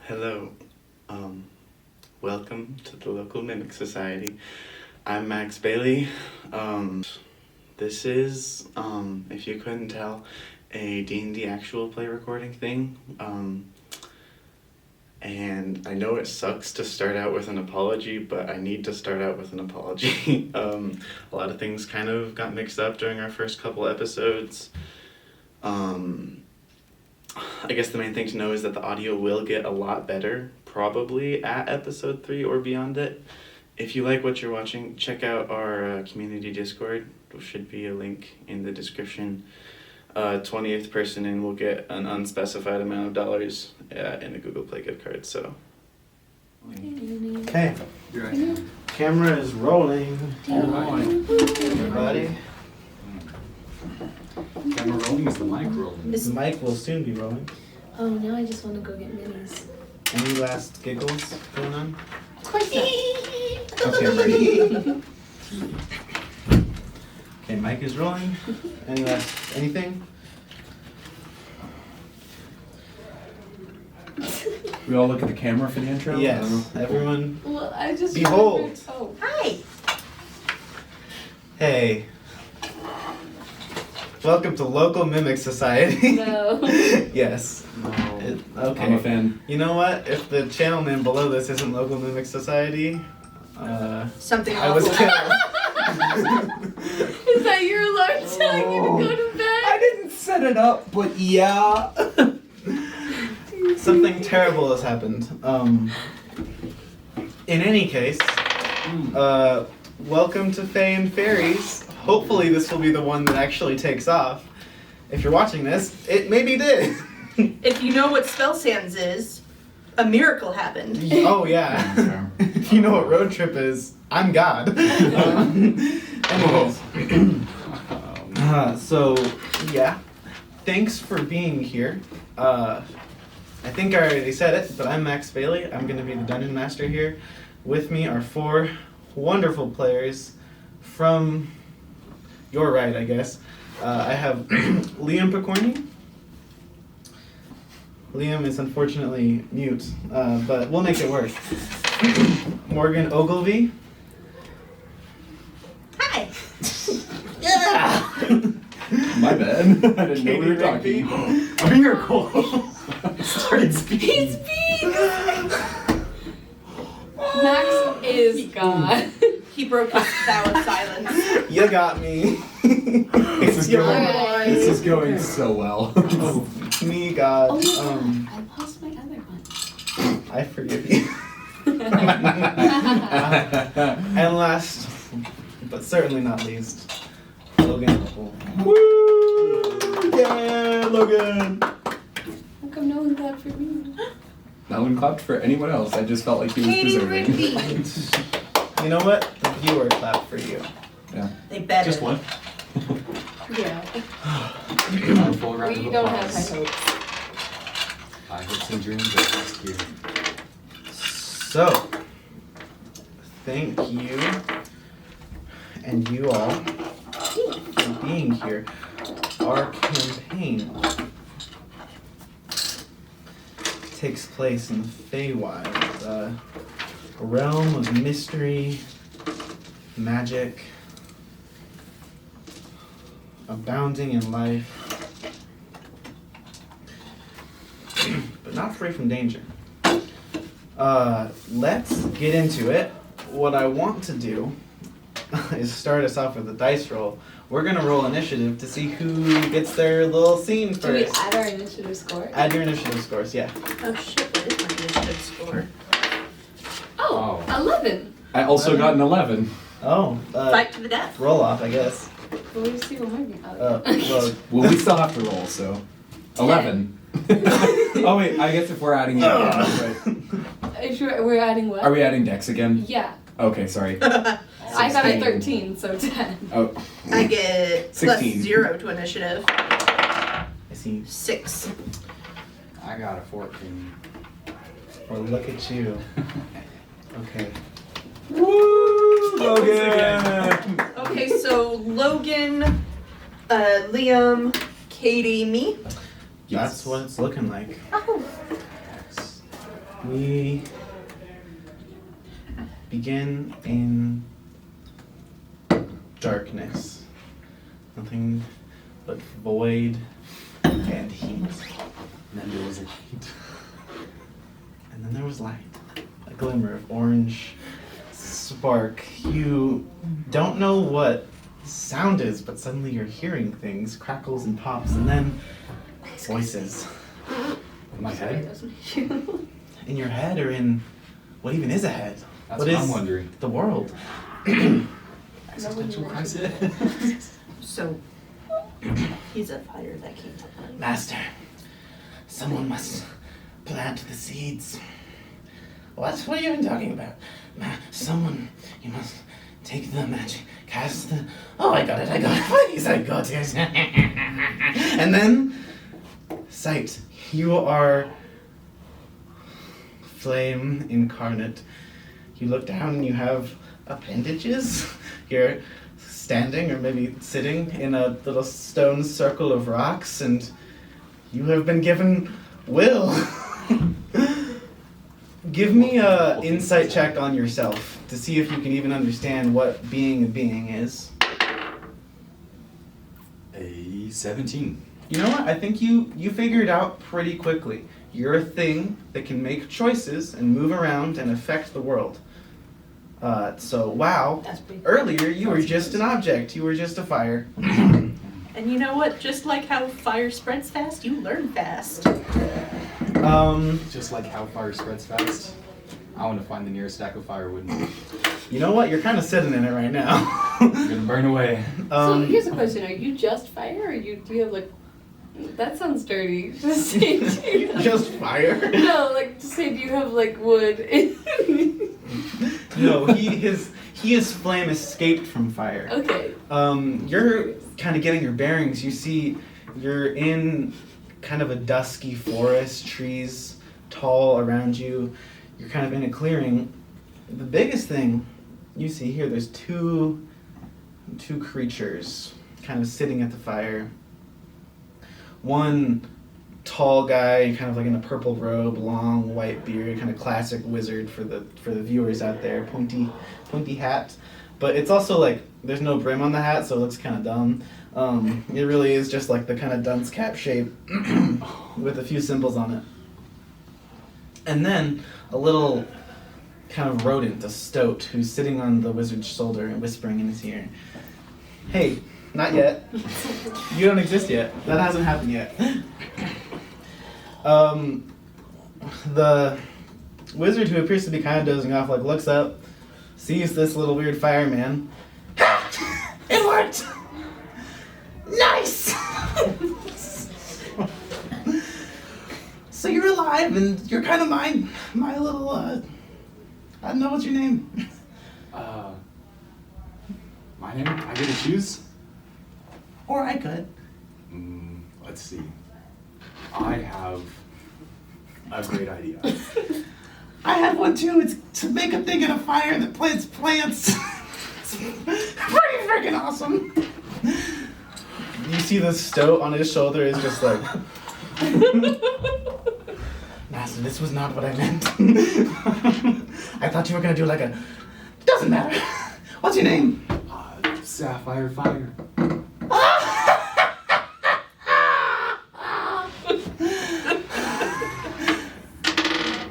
Hello. Welcome to the local Mimic Society. I'm Max Bailey. This is, if you couldn't tell, a D&D actual play recording thing. And I know it sucks to start out with an apology, but I need to start out with an apology. A lot of things kind of got mixed up during our first couple episodes. I guess the main thing to know is that the audio will get a lot better, probably at episode 3 or beyond it. If you like what you're watching, check out our community Discord. There should be a link in the description. 20th person in will get an unspecified amount of dollars in a Google Play gift card, so. Okay. Right. Camera is rolling. Everybody. Camera rolling, is the mic rolling? The mic will soon be rolling. Oh, now I just want to go get minis. Any last giggles going on? Of course not. Okay, I'm ready. Okay, mic is rolling. Anything? We all look at the camera for the intro? Yes, everyone. Well, I just Behold. remembered- Oh. Hi. Hey. Welcome to Local Mimic Society. No. Yes. No. Okay. I'm a fan. You know what? If the channel name below this isn't Local Mimic Society, Something I was awful. killed. Is that your alarm telling you to go to bed? I didn't set it up, but yeah. Something terrible has happened. In any case, welcome to Fae and Fairies. Hopefully this will be the one that actually takes off. If you're watching this, it maybe did. If you know what Spell Sands is, a miracle happened. Oh yeah. If you know what road trip is, I'm God. Anyways. So yeah, thanks for being here. I think I already said it, but I'm Max Bailey. I'm going to be the Dungeon Master here. With me are 4 wonderful players from your right, I guess. I have Liam Pokorny. Liam is unfortunately mute, but we'll make it work. Morgan Ogilvie. Hi. Yeah! My bad. I didn't know we were Rigby. talking. A miracle. Started speaking. He's speaking! Max is God. He broke his vow of silence. You got me. This is Your going. Alright. This is going so well. me, God. Oh yeah, I lost my other one. I forgive you. And last, but certainly not least, Logan. Woo! Yeah, Logan. How come no one clapped for me? No one clapped for anyone else. I just felt like he was Katie deserving. Rigby. You know what? The viewer clapped for you. Yeah. They better. Just one. Yeah. Full round We of don't have applause. high hopes. High hopes and dreams are rescued. So, thank you, and you all, for being here. Our campaign takes place in the Feywild, a realm of mystery, magic, abounding in life, but not free from danger. Let's get into it. What I want to do is start us off with a dice roll. We're gonna roll initiative to see who gets their little scene Do we first. add our initiative score? Add your initiative scores, yeah. Oh shit, what is my initiative score? Oh, 11. I also got an 11. Oh, Fight to the death. roll off, I guess. Well, we see what mine Well, Well, we still have to roll, so 11. Oh wait, I guess if we're adding it again, right. Are you sure we're adding what? Are we adding Dex again? Yeah. Okay, sorry. I got a 16. 13, so 10. Oh, I get plus 16. 0 to initiative. I see. 6. I got a 14. Well, look at you. Okay. woo! Logan! Okay, so Logan, Liam, Katie, me. That's what it's looking like. Oh. We begin in darkness. Nothing but void and heat. And then there was light. And then there was light. A glimmer of orange spark. You don't know what sound is, but suddenly you're hearing things, crackles and pops, and then voices. In my head? In your head or in what even is a head? That's what I'm is wondering. the world? Existential crisis. So, he's a fire that came to life. Master, someone must plant the seeds. What are you even talking about? Someone, you must take the magic, cast the... Oh, I got it, please, I got it. And then, sight, you are flame incarnate. You look down and you have appendages. You're standing or maybe sitting in a little stone circle of rocks, and you have been given will. Give me a insight check on yourself to see if you can even understand what being a being is. A 17. You know what? I think you figure it out pretty quickly. You're a thing that can make choices and move around and affect the world. So, wow. That's pretty cool. Earlier, you were just an object. You were just a fire. And you know what? Just like how fire spreads fast, you learn fast. Just like how fire spreads fast. I want to find the nearest stack of firewood. You know what? You're kind of sitting in it right now. You're gonna burn away. So here's a question: are you just fire, or do you have like? That sounds dirty. Just say, do you have, Just fire? no, like to say, do you have like wood? No, his flame escaped from fire. Okay. You're kind of getting your bearings. You see, you're in kind of a dusky forest, trees tall around you. You're kind of in a clearing. The biggest thing you see here, there's two creatures kind of sitting at the fire. One tall guy, kind of like in a purple robe, long white beard, kind of classic wizard for the viewers out there, pointy hat. But it's also like there's no brim on the hat, so it looks kind of dumb. It really is just like the kind of dunce cap shape with a few symbols on it. And then a little kind of rodent, a stoat, who's sitting on the wizard's shoulder and whispering in his ear. Hey, not yet. You don't exist yet. That hasn't happened yet. The wizard, who appears to be kind of dozing off, like looks up, sees this little weird fireman. It worked! Nice! So you're alive and you're kind of my little, I don't know, what's your name? My name? I get to choose? Or I could. Let's see. I have a great idea. I have one too. It's to make a thing in a fire that plants plants. It's pretty freaking awesome. You see the stoat on his shoulder is just like, Master, this was not what I meant. I thought you were gonna do like a. Doesn't matter. What's your name? Sapphire Fire.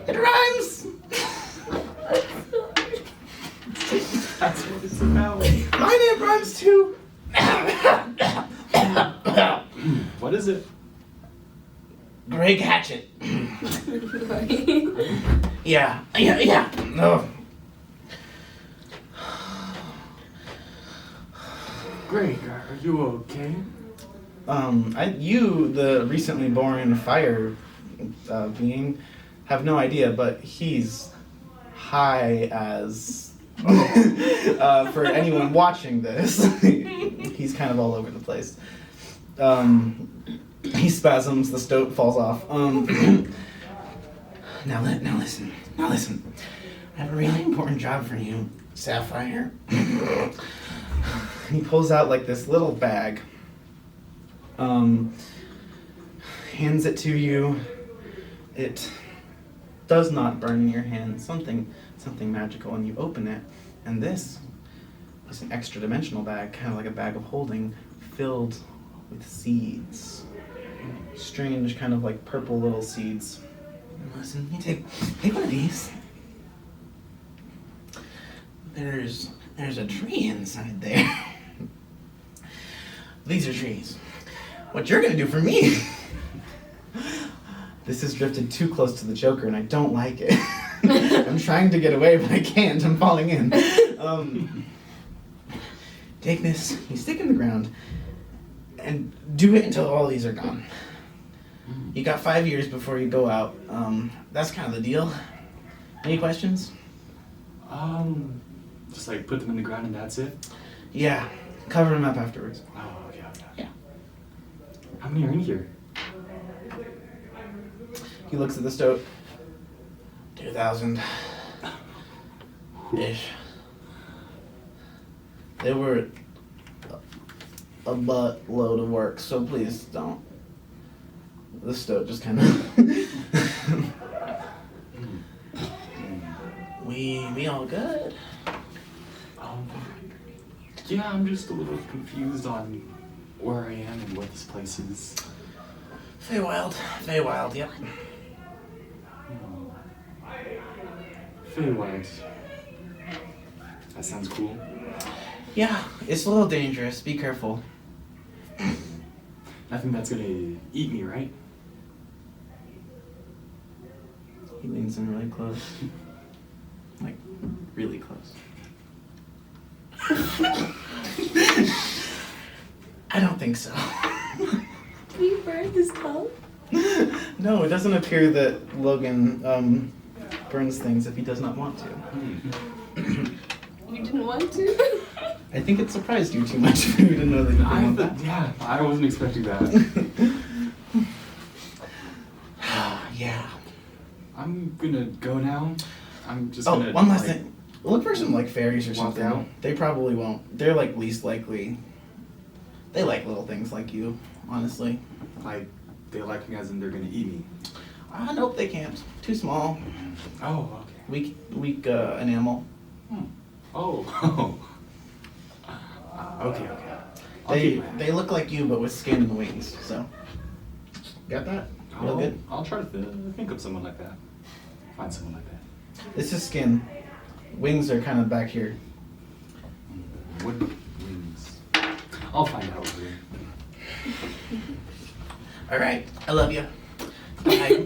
It rhymes. That's what it's about. My name rhymes too. What is it? Greg Hatchet. Yeah. No. Greg, are you okay? You, the recently born fire being, have no idea, but he's high as for anyone watching this. He's kind of all over the place. He spasms, the stoat falls off. Now listen. I have a really important job for you, Sapphire. He pulls out like this little bag. hands it to you. It does not burn in your hand. Something magical, and you open it, and this is an extra dimensional bag, kind of like a bag of holding, filled with seeds. Strange, kind of like purple little seeds. Listen, you take one of these. There's a tree inside there. These are trees. What you're gonna do for me? This has drifted too close to the Joker, and I don't like it. I'm trying to get away, but I can't. I'm falling in. Take this, you stick it in the ground, and do it until all these are gone. You got 5 years before you go out. That's kind of the deal. Any questions? Just like put them in the ground and that's it? Yeah, cover them up afterwards. Oh, okay. Yeah. How many are in here? He looks at the Stoat. 2,000 ish. They were a buttload of work, so please don't. The Stoat just kind of. We all good? Yeah, I'm just a little confused on where I am and what this place is. Feywild, yep. Feywild. That sounds cool. Yeah, it's a little dangerous. Be careful. Nothing that's gonna eat me, right? He leans in really close. Like, really close. I don't think so. Did he burn his tongue? No, it doesn't appear that Logan burns things if he does not want to. You didn't want to? I think it surprised you too much for you to know that you didn't want that. Yeah, I wasn't expecting that. Yeah. I'm gonna go now. I'm just Oh, gonna. one last thing. Look for some like fairies or Walk something. out? They probably won't. They're like least likely. They like little things like you, honestly. Like, they like me as in they're gonna eat me. Nope, they can't. Too small. Oh, okay. Weak enamel. Oh. Okay. I'll keep my- They look like you, but with skin and wings. So, got that? Real good. I'll try to think of someone like that. Find someone like that. This is skin. Wings are kind of back here. Wood wings. I'll find out later. All right, I love you. Bye.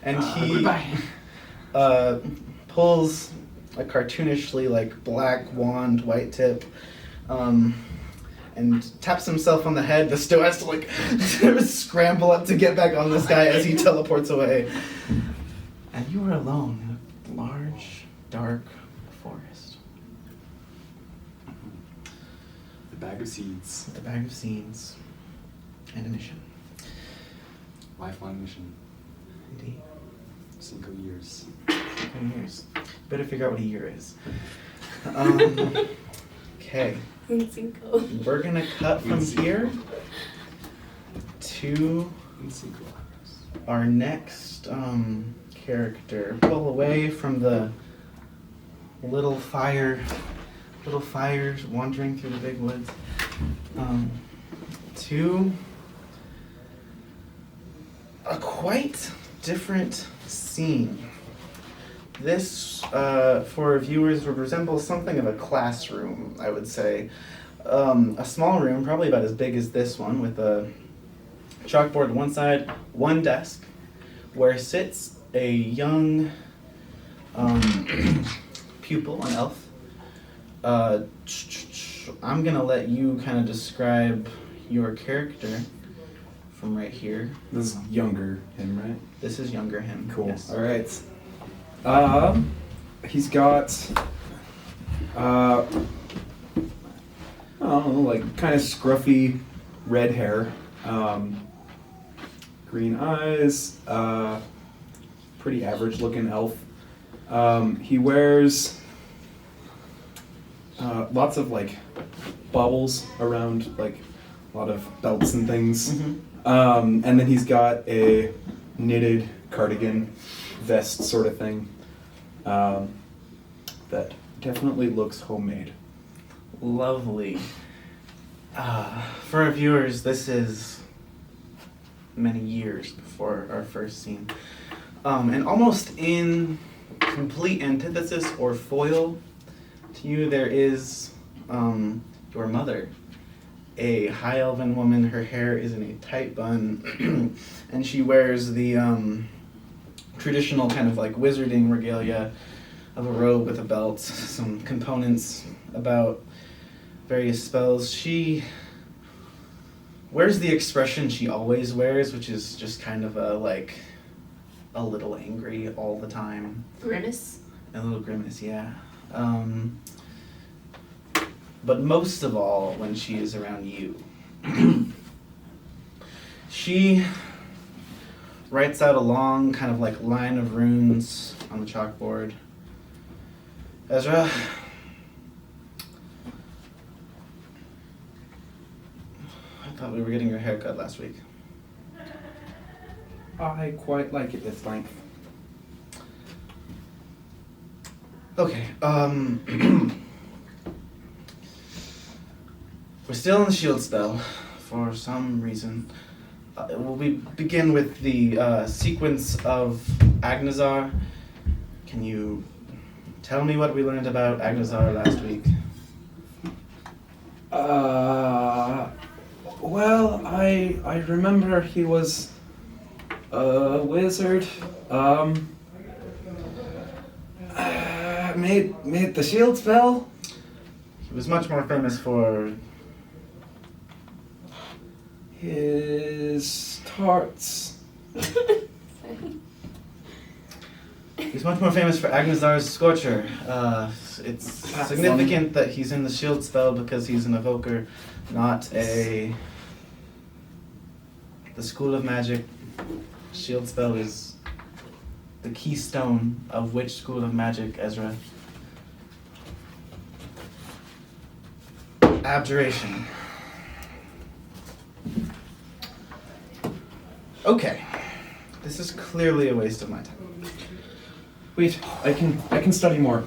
And he Goodbye. pulls a cartoonishly like black wand, white tip, and taps himself on the head. The Stoat has to like scramble up to get back on this guy as he teleports away. And you are alone in a large, dark forest. The bag of seeds. With a bag of seeds and a mission. Lifelong mission. Indeed. 5 years. 10 years. Better figure out what a year is. Okay. Cinco. We're gonna cut from here to our next character. Pull away from the little fires wandering through the big woods. To a quite different scene. This, for viewers, would resemble something of a classroom, I would say. A small room, probably about as big as this one, with a chalkboard on one side, one desk, where sits a young pupil, an elf. I'm gonna let you kind of describe your character from right here. This is younger him, right? This is younger him. Cool. Yes. All right. He's got, I don't know, like kind of scruffy red hair, green eyes, pretty average looking elf. He wears lots of like baubles around, like a lot of belts and things. Mhm. And then he's got a knitted cardigan vest sort of thing that definitely looks homemade. Lovely. For our viewers, this is many years before our first scene. And almost in complete antithesis or foil to you, there is your mother. A high elven woman. Her hair is in a tight bun, and she wears the traditional kind of like wizarding regalia of a robe with a belt, some components about various spells. She wears the expression she always wears, which is just kind of a little angry all the time. Grimace. A little grimace, yeah. But most of all, when she is around you, she writes out a long kind of like line of runes on the chalkboard. Ezra, I thought we were getting your haircut last week. I quite like it this length. Okay, we're still in the shield spell for some reason. We begin with the sequence of Agnazar. Can you tell me what we learned about Agnazar last week? Well, I remember he was a wizard. Made the shield spell. He was much more famous for his tarts. He's much more famous for Agnazar's Scorcher. It's significant that he's in the shield spell because he's an evoker, not the School of Magic. Shield spell is the keystone of which School of Magic, Ezra? Abjuration. Okay. This is clearly a waste of my time. Wait, I can study more.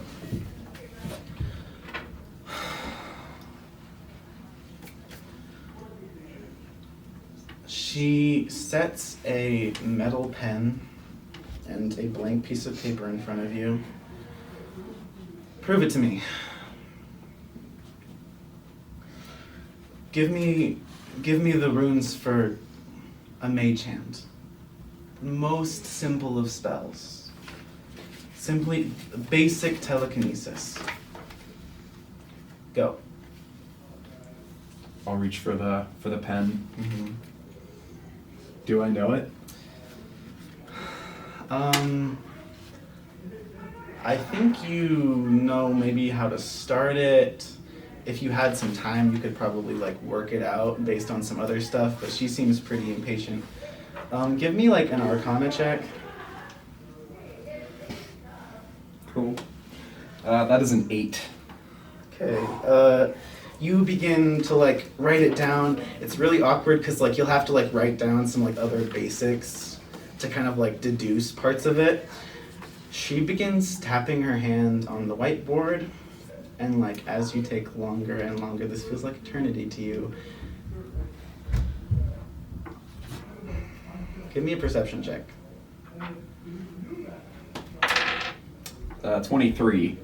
She sets a metal pen and a blank piece of paper in front of you. Prove it to me. Give me the runes for a mage hand. The most simple of spells. Simply basic telekinesis. Go. I'll reach for the pen. Mm-hmm. Do I know it? I think you know maybe how to start it. If you had some time, you could probably work it out based on some other stuff, but she seems pretty impatient. Give me an Arcana check. Cool. That is an 8. Okay. You begin to write it down. It's really awkward because you'll have to write down some other basics to kind of deduce parts of it. She begins tapping her hand on the whiteboard, and as you take longer and longer, this feels like eternity to you. Give me a perception check. 23.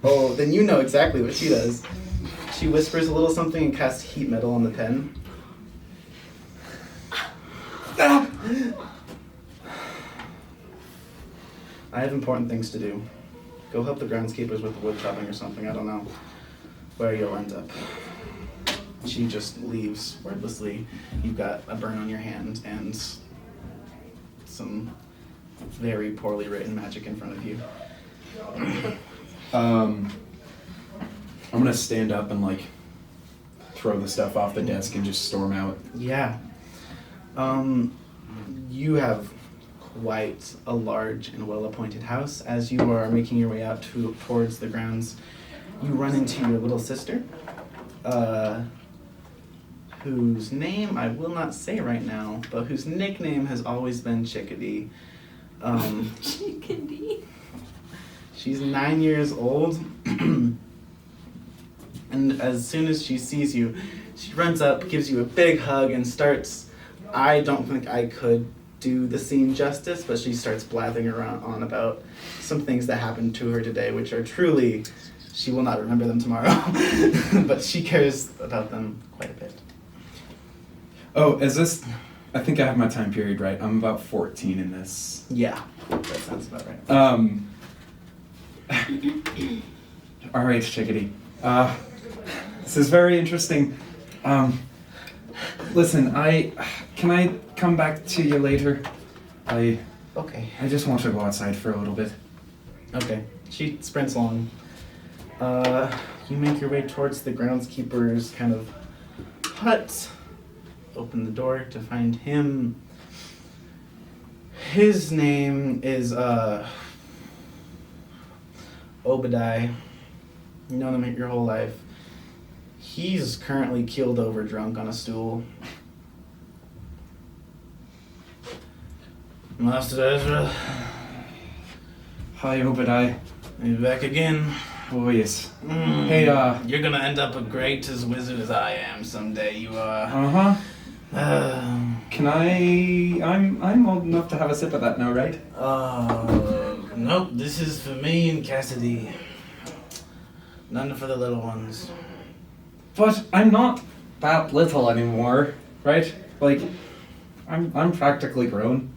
Oh, then you know exactly what she does. She whispers a little something and casts heat metal on the pen. Ah! I have important things to do. Go help the groundskeepers with the wood chopping or something. I don't know where you'll end up. She just leaves wordlessly. You've got a burn on your hand and some very poorly written magic in front of you. I'm gonna stand up and throw the stuff off the desk and just storm out. Yeah. You have quite a large and well-appointed house. As you are making your way out towards the grounds, you run into your little sister, whose name I will not say right now, but whose nickname has always been Chickadee. Chickadee. She's 9 years old, and as soon as she sees you, she runs up, gives you a big hug, and starts. I don't think I could do the scene justice, but she starts blathering around on about some things that happened to her today, which are truly, she will not remember them tomorrow, but she cares about them quite a bit. Oh, is this... I think I have my time period right. I'm about 14 in this. Yeah, that sounds about right. All right, Chickadee. This is very interesting. Listen, can I come back to you later? Okay. I just want to go outside for a little bit. Okay. She sprints along. You make your way towards the groundskeeper's kind of hut. Open the door to find him. His name is Obadiah. You know him your whole life. He's currently keeled over drunk on a stool. Master Ezra. Hi, Obadiah. You back again? Oh, yes. Hey, you're gonna end up a great as wizard as I am someday, you are. Uh-huh. Can I'm old enough to have a sip of that now, right? Nope, this is for me and Cassidy. None for the little ones. But I'm not that little anymore, right? Like, I'm practically grown.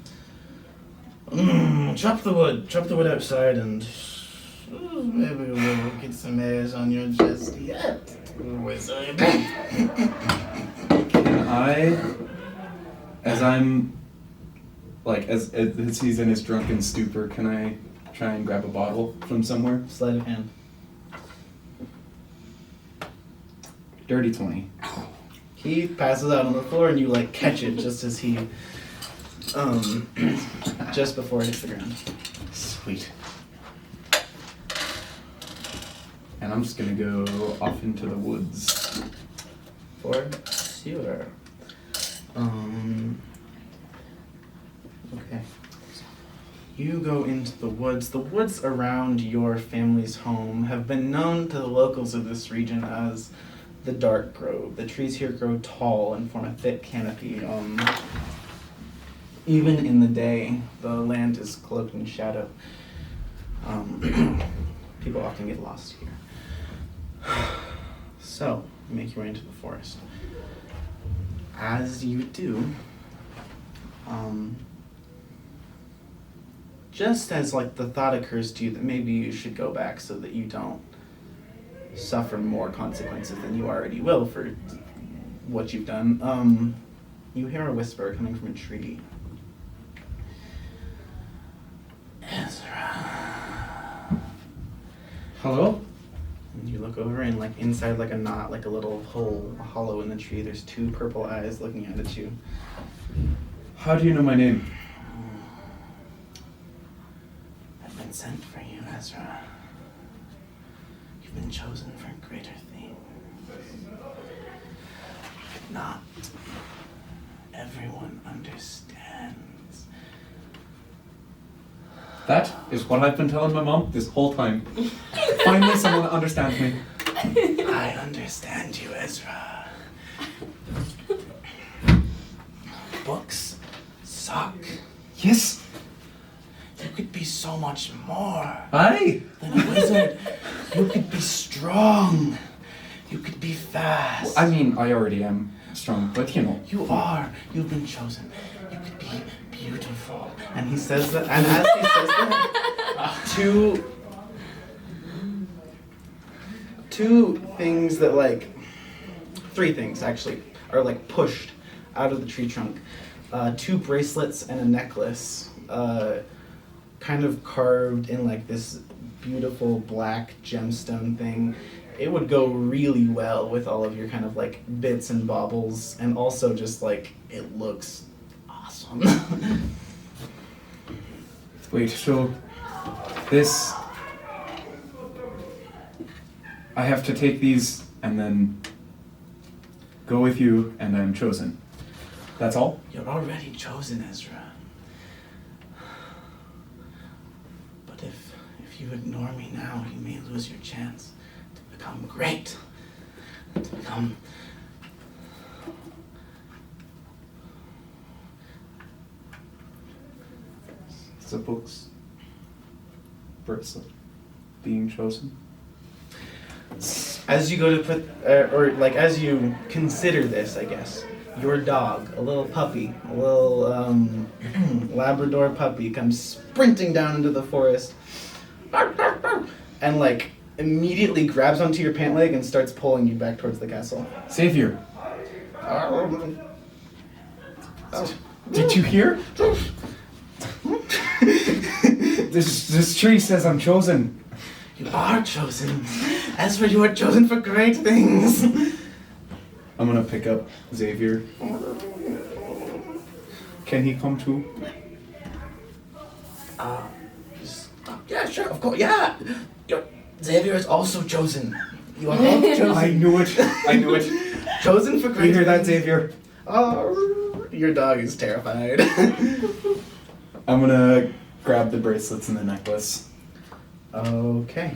Chop the wood outside and maybe we'll get some hairs on your chest yet, wizard. Can I, as I'm, like, as he's in his drunken stupor, can I try and grab a bottle from somewhere? Sleight of hand. Dirty 20. He passes out on the floor and you like catch it just as he, just before it hits the ground. Sweet. And I'm just gonna go off into the woods. For sure. Okay. You go into the woods. The woods around your family's home have been known to the locals of this region as the Dark Grove. The trees here grow tall and form a thick canopy. Even in the day, the land is cloaked in shadow. People often get lost here. So, you make your way into the forest. As you do, just as like the thought occurs to you that maybe you should go back so that you don't suffer more consequences than you already will for what you've done, you hear a whisper coming from a tree. Ezra. Hello? And you look over and like inside like a knot, like a little hole, a hollow in the tree, there's two purple eyes looking out at you. How do you know my name? I've been sent for you, Ezra. You've been chosen for greater things. Not everyone understands. That is what I've been telling my mom this whole time. Finally someone that understands me. I understand you, Ezra. Books suck. Yes. You could be so much more Aye. than a wizard. You could be strong. You could be fast. I mean, I already am strong, but you know. You are. You've been chosen. You could be beautiful. And he says that, and as he says that, two things that like, three things actually, are like pushed out of the tree trunk. Two bracelets and a necklace, kind of carved in like this beautiful black gemstone thing. It would go really well with all of your kind of like bits and baubles, and also just like, it looks awesome. Wait, so this... I have to take these and then... go with you, and I'm chosen. That's all? You're already chosen, Ezra. But if you ignore me now, you may lose your chance to become great. To become... The book's bracelet being chosen. As you go to put, or like as you consider this, I guess, your dog, a little puppy, a little Labrador puppy, comes sprinting down into the forest, and like immediately grabs onto your pant leg and starts pulling you back towards the castle. Xavier, did you hear? This tree says I'm chosen. You are chosen. Ezra, you are chosen for great things. I'm gonna pick up Xavier. Can he come too? Yeah, sure, of course, yeah. Xavier is also chosen. You are both chosen. I knew it. I knew it. Chosen for great You hear that, things. Xavier? Oh, your dog is terrified. I'm gonna grab the bracelets and the necklace. Okay.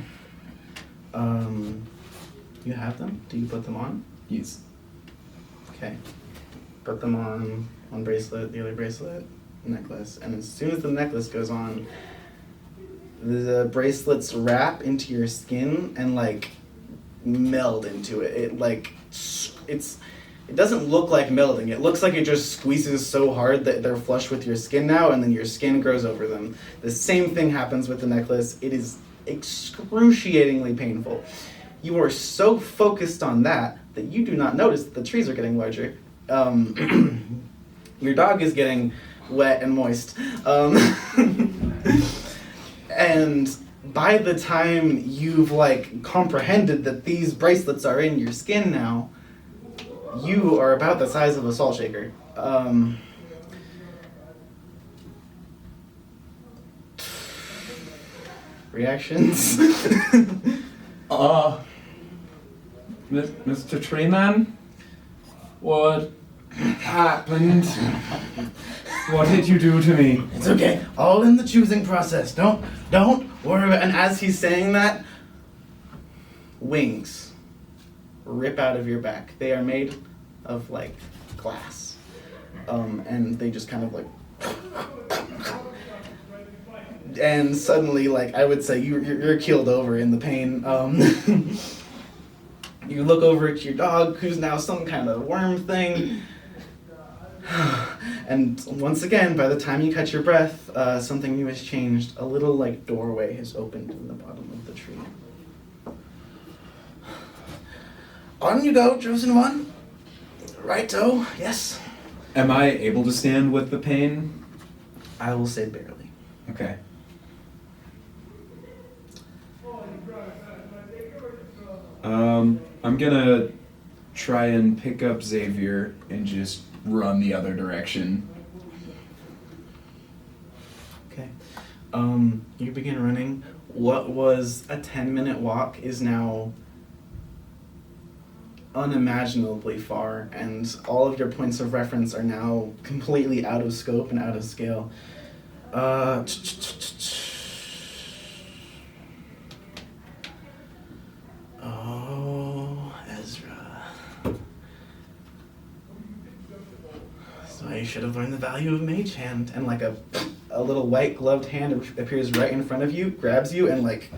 You have them? Do you put them on? Yes. Okay. Put them on one bracelet, the other bracelet, necklace. And as soon as the necklace goes on, the bracelets wrap into your skin and like meld into it. It doesn't look like melding. It looks like it just squeezes so hard that they're flush with your skin now, and then your skin grows over them. The same thing happens with the necklace. It is excruciatingly painful. You are so focused on that you do not notice that the trees are getting larger. Your dog is getting wet and moist. And by the time you've like comprehended that these bracelets are in your skin now, you are about the size of a salt shaker. Reactions? Mr. Treeman? What happened? What did you do to me? It's okay. All in the choosing process. Don't worry. And as he's saying that, wings rip out of your back. They are made of like glass, and they just kind of like, and suddenly, like I would say, you're keeled over in the pain. You look over at your dog, who's now some kind of worm thing. And once again, by the time you catch your breath, something new has changed. A little like doorway has opened in the bottom of the tree. On you go, chosen one. Righto, yes. Am I able to stand with the pain? I will say barely. Okay. I'm gonna try and pick up Xavier and just run the other direction. Okay. You begin running. What was a 10-minute walk is now unimaginably far, and all of your points of reference are now completely out of scope and out of scale. Oh, Ezra. So I should have learned the value of Mage Hand. And like a little white gloved hand appears right in front of you, grabs you, and like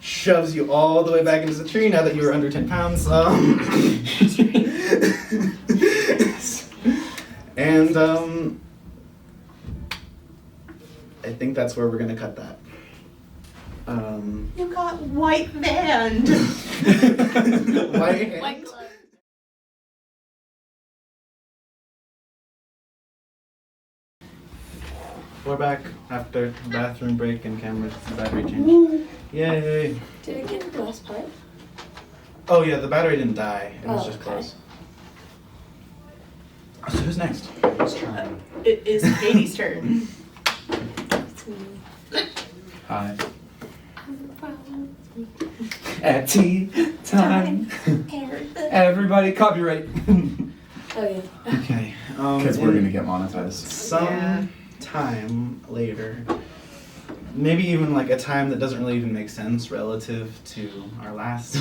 shoves you all the way back into the tree now that you are under 10 pounds. And I think that's where we're gonna cut that. You got white band. White hand. White glove. We're back after bathroom break and camera battery change. Yay! Did it get the last part? Oh yeah, the battery didn't die. It was Oh, just okay. close. So who's next? Who's trying? It is Katie's turn. It's me. Hi. I'm the problem. At tea time. Parrot the Everybody, copyright. Oh yeah. Okay. Because we're gonna get monetized. Some time later, maybe even like a time that doesn't really even make sense relative to our last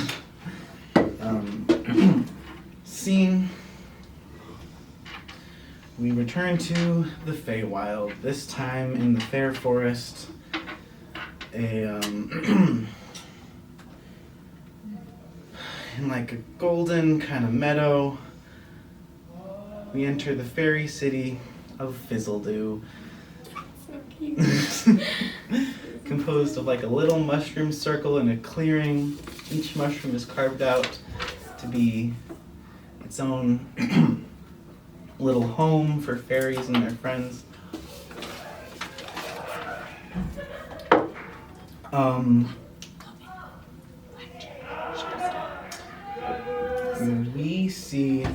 scene. We return to the Feywild. This time in the Fair Forest. In like a golden kind of meadow, we enter the fairy city of Fizzledew, So cute. composed of like a little mushroom circle and a clearing. Each mushroom is carved out to be its own little home for fairies and their friends. We see Do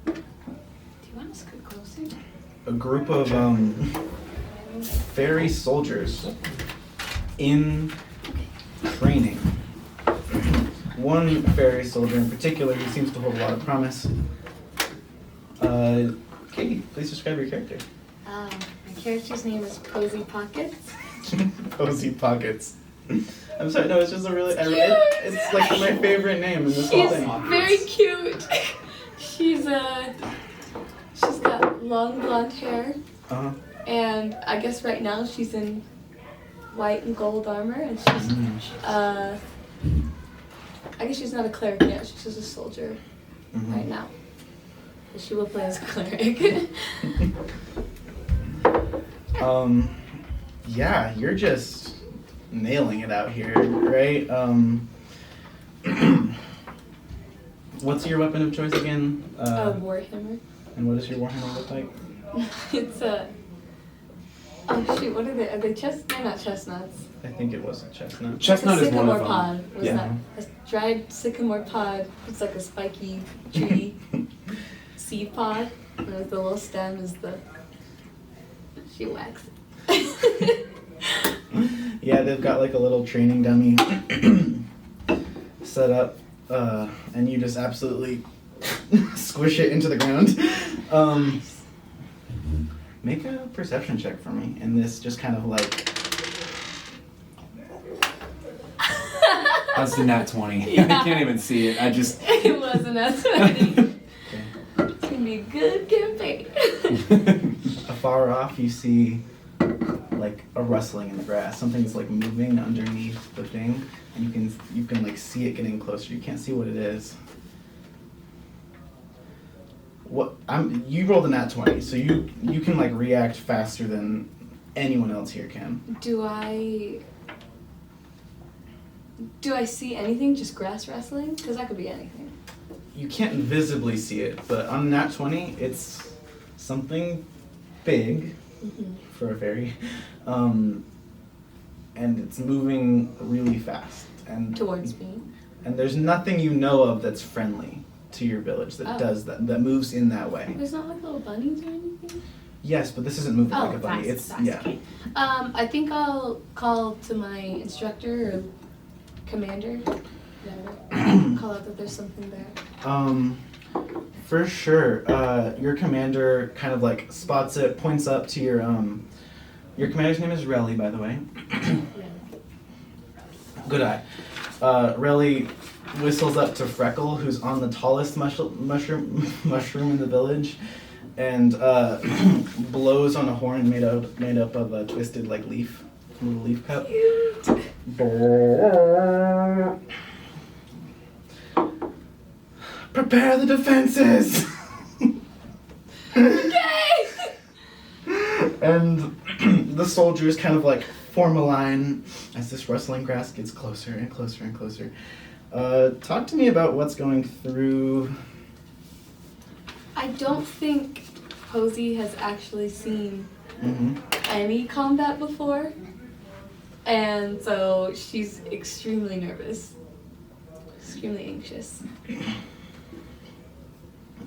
you want to scoot closer? a group of fairy soldiers in training. One fairy soldier in particular who seems to hold a lot of promise. Katie, please describe your character. My character's name is Posy Pockets. Posy Pockets. I'm sorry, no, it's just a really, it's like my favorite name in this whole She's thing. very cute. She's got long blonde hair, Uh-huh. and I guess right now she's in white and gold armor, and she's I guess she's not a cleric yet. She's just a soldier right now. But she will play as a cleric. Yeah, you're just nailing it out here, right? What's your weapon of choice again? Warhammer. And what does your warhammer look like? It's a. Oh shoot! What are they? Are they They're not chestnuts. I think it was a chestnut. Chestnut It's a is one of sycamore them. pod. Was Yeah. that a dried sycamore pod? It's like a spiky tree seed pod. And the little stem is the. She whacks it. Yeah, they've got like a little training dummy set up, and you just absolutely squish it into the ground. Make a perception check for me in this just kind of like... That's the nat 20. Yeah. I can't even see it. I just. It wasn't as funny. It's gonna be a good campaign. Afar off, you see like a rustling in the grass. Something's like moving underneath the thing, and you can like see it getting closer. You can't see what it is. You rolled a nat 20, so you can like react faster than anyone else here can. Do I see anything? Just grass wrestling? Because that could be anything. You can't visibly see it, but on nat 20, it's something big for a fairy, and it's moving really fast. And Towards me. And there's nothing you know of that's friendly to your village that does that moves in that way. There's not like little bunnies or anything? Yes, but this isn't moving like a bunny. Fast, It's fast, yeah. okay. I think I'll call to my instructor or commander. Whatever. Call out that there's something there. For sure. Your commander kind of like spots it, points up to your commander's name is Relly, by the way. Good eye. Relly whistles up to Freckle, who's on the tallest mushroom in the village, and blows on a horn made up of a twisted like leaf, little leaf cup. Prepare the defenses. Okay! And the soldiers kind of like form a line as this rustling grass gets closer and closer and closer. Talk to me about what's going through. I don't think Posy has actually seen Mm-hmm. any combat before, and so she's extremely nervous, extremely anxious.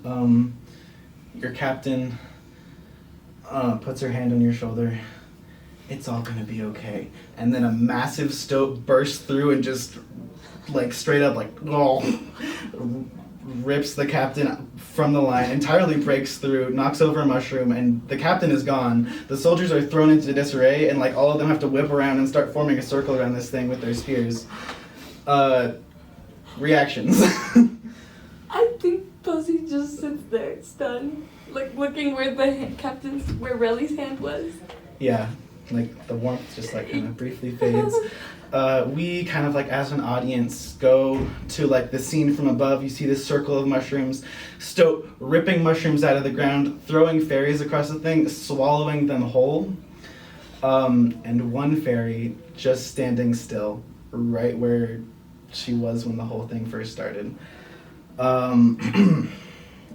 Your captain puts her hand on your shoulder. It's all gonna be okay. And then a massive stoat bursts through and just like straight up like rips the captain from the line, entirely breaks through, knocks over a mushroom, and the captain is gone. The soldiers are thrown into disarray, and like all of them have to whip around and start forming a circle around this thing with their spears. Reactions. I think Posey just sits there, stunned, like looking where the where Relly's hand was. Yeah, like the warmth just like kind of briefly fades. We kind of like as an audience go to like the scene from above. You see this circle of mushrooms. Stoat ripping mushrooms out of the ground, throwing fairies across the thing, swallowing them whole. And one fairy just standing still, right where she was when the whole thing first started.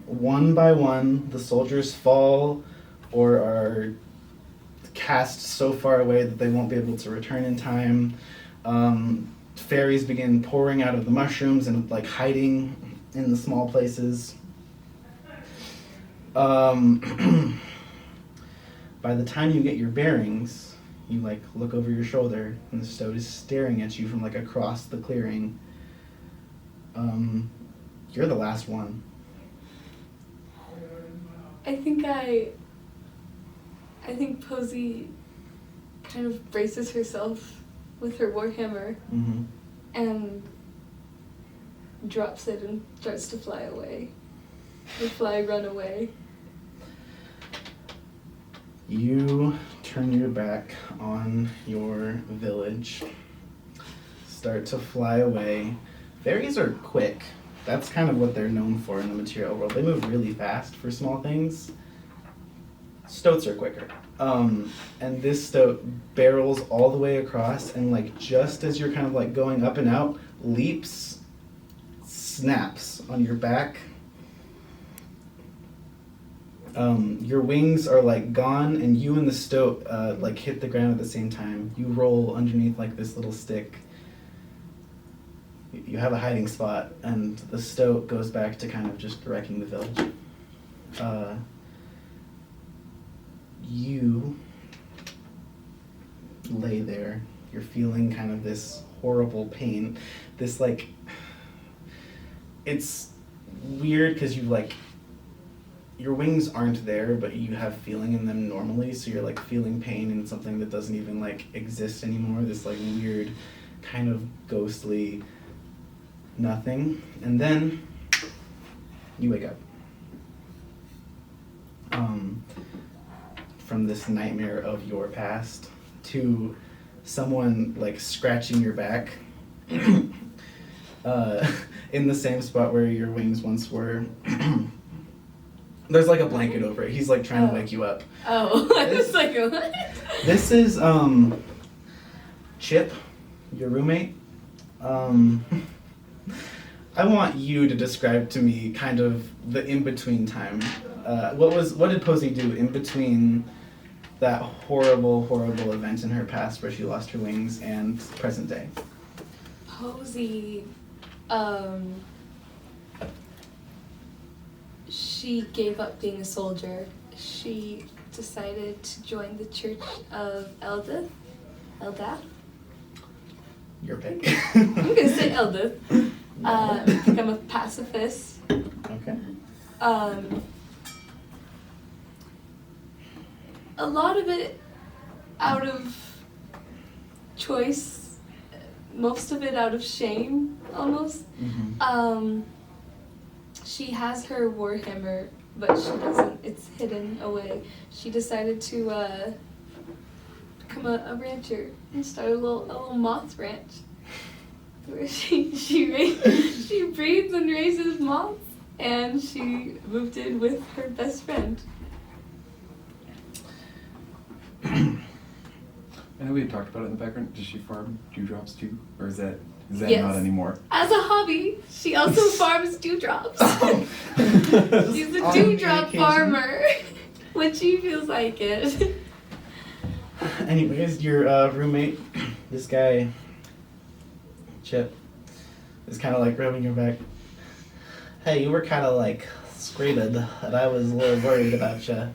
One by one, the soldiers fall or are cast so far away that they won't be able to return in time. Fairies begin pouring out of the mushrooms and like hiding in the small places. By the time you get your bearings, you like look over your shoulder and the Stoat is staring at you from like across the clearing. You're the last one. I think Posey kind of braces herself with her warhammer and drops it and starts to fly away. Run away. You turn your back on your village, start to fly away. Fairies are quick. That's kind of what they're known for in the material world. They move really fast for small things. Stoats are quicker. And this Stoat barrels all the way across, and like just as you're kind of like going up and out, leaps, snaps on your back. Your wings are like gone, and you and the Stoat like hit the ground at the same time. You roll underneath like this little stick. You have a hiding spot, and the Stoat goes back to kind of just wrecking the village. You lay there. You're feeling kind of this horrible pain. This like, it's weird because you like, your wings aren't there, but you have feeling in them normally, so you're like feeling pain in something that doesn't even like exist anymore. This like weird kind of ghostly nothing. And then you wake up from this nightmare of your past to someone like scratching your back in the same spot where your wings once were. There's like a blanket over it. He's like trying to wake you up. Oh, I was like, what? This is Chip, your roommate. I want you to describe to me kind of the in-between time. What did Posey do in between that horrible event in her past where she lost her wings and present day? Posey, she gave up being a soldier. She decided to join the Church of Eldath. Your pick. I'm gonna say Eldath. Become a pacifist. Okay. A lot of it out of choice, most of it out of shame, almost. She has her warhammer, but she doesn't. It's hidden away. She decided to become a rancher and start a little moth ranch, where she breeds and raises moths, and she moved in with her best friend. I know we had talked about it in the background. Does she farm dewdrops too? Or is that Yes. not anymore? As a hobby, she also farms dewdrops. She's a On dewdrop vacation. farmer when she feels like it. Anyways, your roommate, this guy, Chip, is kind of like rubbing your back. Hey, you were kind of like screaming, and I was a little worried about you.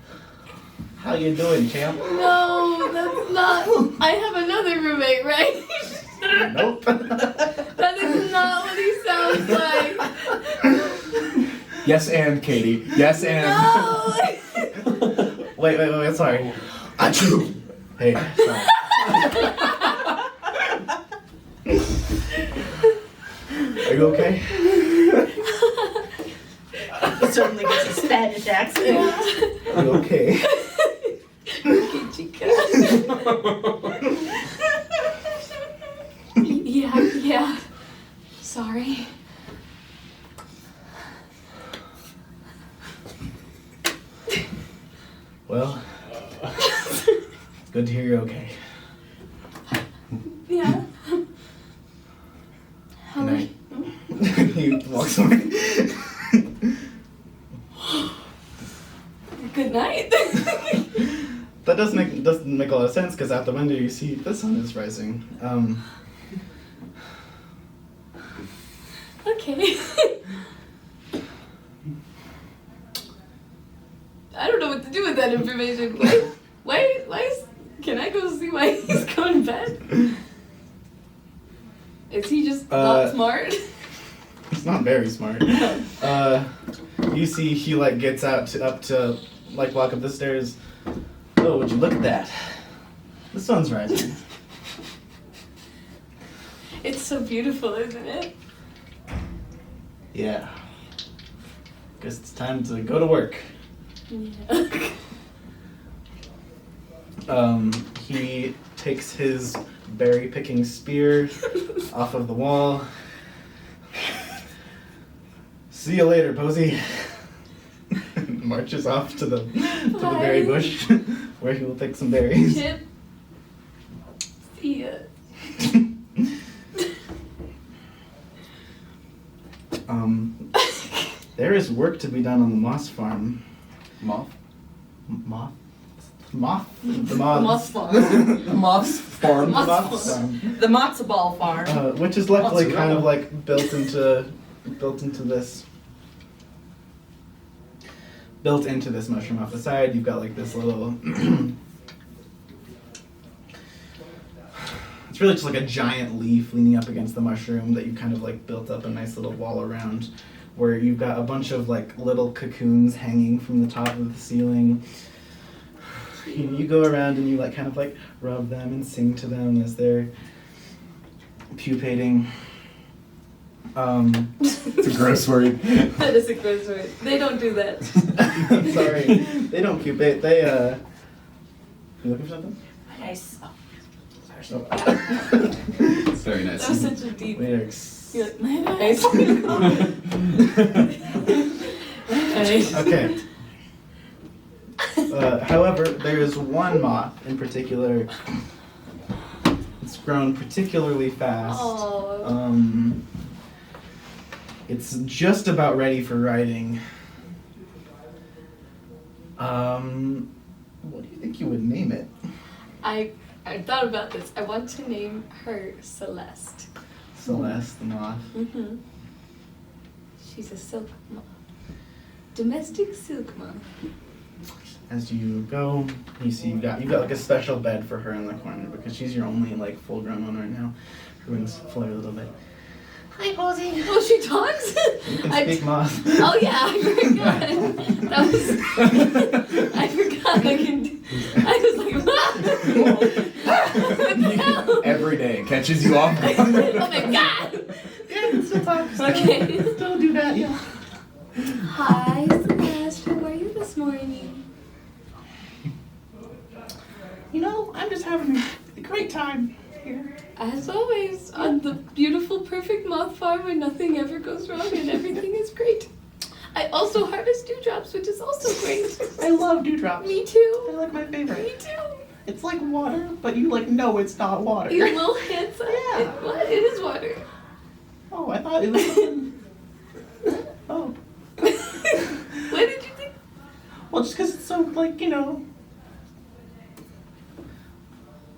How you doing, champ? No, that's not. I have another roommate, right? Nope. That is not what he sounds like. Yes, and Katie. Yes, and. No! Wait, sorry. Achoo! Hey, sorry. Are you okay? He certainly gets a Spanish accent. Are you okay? Okay, chica. Yeah. Sorry. Well, it's good to hear you're okay. Yeah. How Good night. He walks away. Good night. That doesn't make a lot of sense because out the window you see the sun is rising. Okay. I don't know what to do with that information. Can I go see why he's going to bed? Is he just not smart? He's not very smart. You see he gets up to walk up the stairs. Oh, would you look at that? The sun's rising. It's so beautiful, isn't it? Yeah. Guess it's time to go to work. Yeah. He takes his berry picking spear off of the wall. See you later, Posey. Marches off to the berry bush where he will pick some berries. Chip. See ya. There is work to be done on the moss farm. Moth? Moth? Moth? The Moss moths. farm. Moth's farm. Moth Moth farm. The matzo ball farm. Which is luckily kind of Mozzarella. built into this mushroom off the side. You've got this little. It's really just a giant leaf leaning up against the mushroom that you kind of built up a nice little wall around, where you've got a bunch of little cocoons hanging from the top of the ceiling. You go around and you rub them and sing to them as they're pupating. It's a gross word. That is a gross word. They don't do that. Sorry, they don't pupate. They You looking for something? Nice. Oh. It's very nice. That was such a deep. You're You're like, nice. okay. However, there is one moth in particular. It's grown particularly fast. Oh. It's just about ready for riding. What do you think you would name it? I thought about this. I want to name her Celeste. Celeste the moth. Mm-hmm. She's a silk moth. Domestic silk moth. As you go, you see you've got a special bed for her in the corner because she's your only full grown one right now. Her wings flutter a little bit. Hi, Posey. Oh, she talks? You can speak moth. Oh yeah, I forgot. That was. I forgot. I was like, what the hell? Every day it catches you off. Oh my god. Yeah, still talk. Okay. Still do that, yeah. Hi, Celeste. How are you this morning? I'm just having a great time here. As always, on the beautiful, perfect moth farm where nothing ever goes wrong and everything is great. I also harvest dewdrops, which is also great. I love dewdrops. Me too. They're my favorite. Me too. It's like water, but you know it's not water. You're a little handsome. Yeah. What? It is water. Oh, I thought it was something. Oh. What did you think? Well, just because it's so,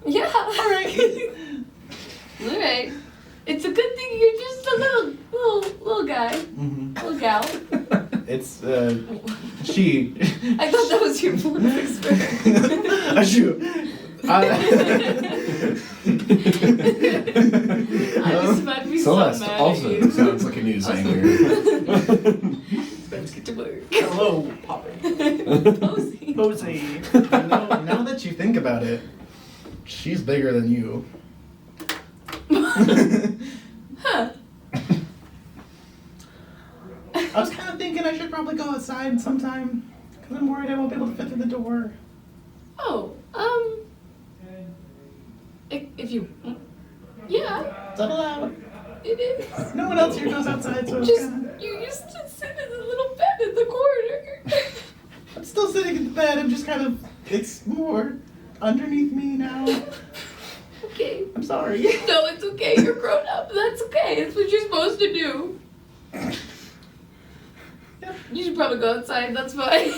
Yeah. Alright. Alright. It's a good thing you're just a little guy. Mm-hmm. Little gal. It's, she. I thought that was your full whisper. A shoe. I was about to be so Celeste mad also at you. sounds like a news anchor. Spen's Get to work. Hello, Poppy. Posey. Posey. Now that you think about it, she's bigger than you. Huh. I was kind of thinking I should probably go outside sometime, because I'm worried I won't be able to fit through the door. Oh, if you, yeah, Is that allowed? it is. No one else here goes outside, so it's Just, kinda... you used to sit in the little bed in the corner. I'm still sitting in the bed, I'm just kind of... It's more underneath me now. Okay. I'm sorry. No, it's okay. You're grown up. That's okay. It's what you're supposed to do. Yep. You should probably go outside. That's fine.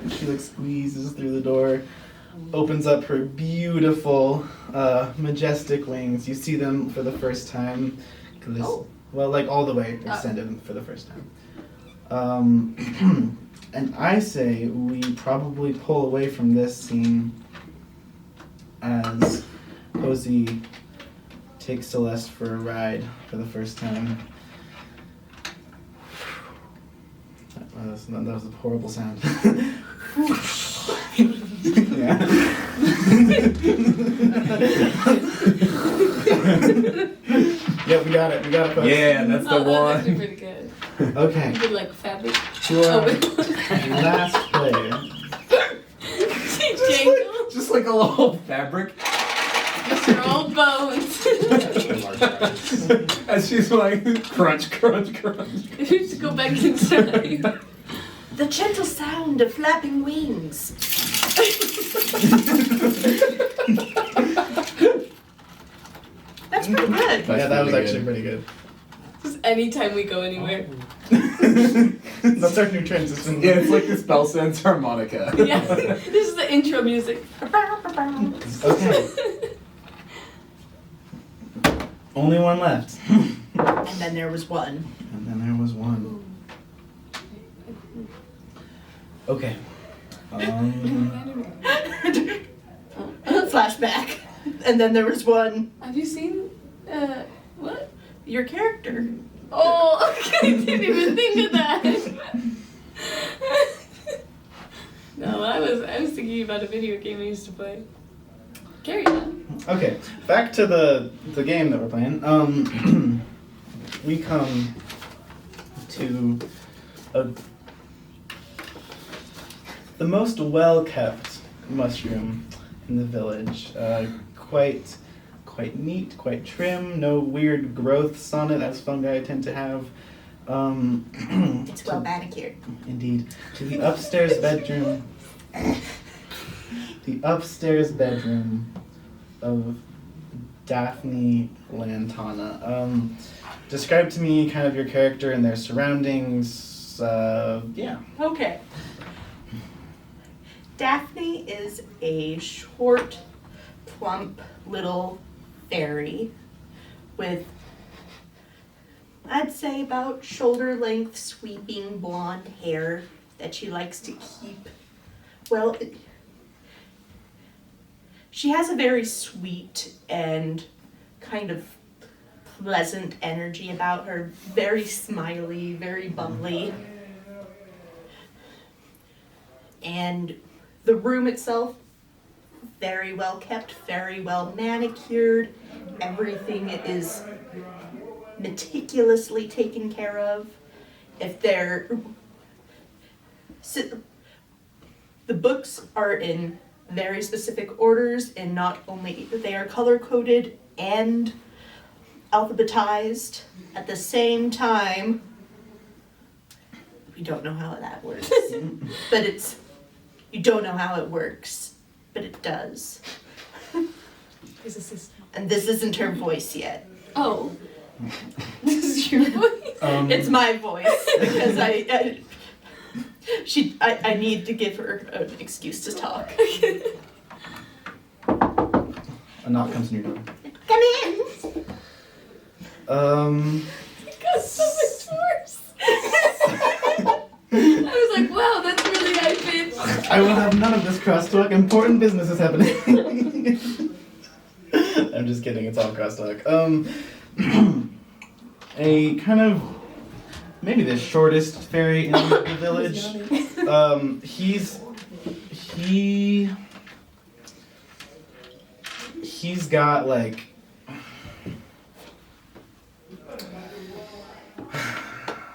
She squeezes through the door, opens up her beautiful, majestic wings. You see them for the first time. Oh. Well, like all the way extended for the first time. And I say we probably pull away from this scene as Posey takes Celeste for a ride for the first time. That was a horrible sound. Yeah. Yeah, we got it. Posey. Yeah, that's the Oh, that's actually one. pretty good. Okay. You did like fabric. To our Oh, last player. Jangle. Just like a little fabric. They're all bones. As she's like, crunch, crunch, crunch. You should go back inside. The gentle sound of flapping wings. That's pretty good. Yeah, that was pretty actually good. pretty good. Just anytime we go anywhere. That's our new transition. Yeah, it's like the spell sense harmonica. Yeah, this is the intro music. Okay. Only one left. And then there was one. And then there was one. Okay. Flashback. And then there was one. Have you seen, what? Your character. Oh, okay, I didn't even think of that. No, I was thinking about a video game I used to play. Carry on. Okay. Back to the game that we're playing. We come to the most well-kept mushroom in the village. Quite neat, quite trim, no weird growths on it as fungi tend to have. It's well manicured. Indeed. To the upstairs bedroom. The upstairs bedroom of Daphne Lantana. Describe to me kind of your character and their surroundings. Yeah. Okay. Daphne is a short, plump little fairy with, I'd say, about shoulder length sweeping blonde hair that she likes to keep. Well, she has a very sweet and kind of pleasant energy about her. Very smiley, very bubbly. And the room itself, very well kept, very well manicured. Everything is meticulously taken care of. If they're... The books are in very specific orders, and not only they are color-coded and alphabetized at the same time. We don't know how that works. But it's... You don't know how it works, but it does. His assistant. And this isn't her voice yet. Oh. This is your voice? It's my voice because I need to give her an excuse to talk. A knock comes on your door. Come in. It got so much worse. I was like, wow, that's really high pitched. I will have none of this crosstalk. Important business is happening. I'm just kidding. It's all crosstalk. A kind of maybe the shortest fairy in the village. He's got like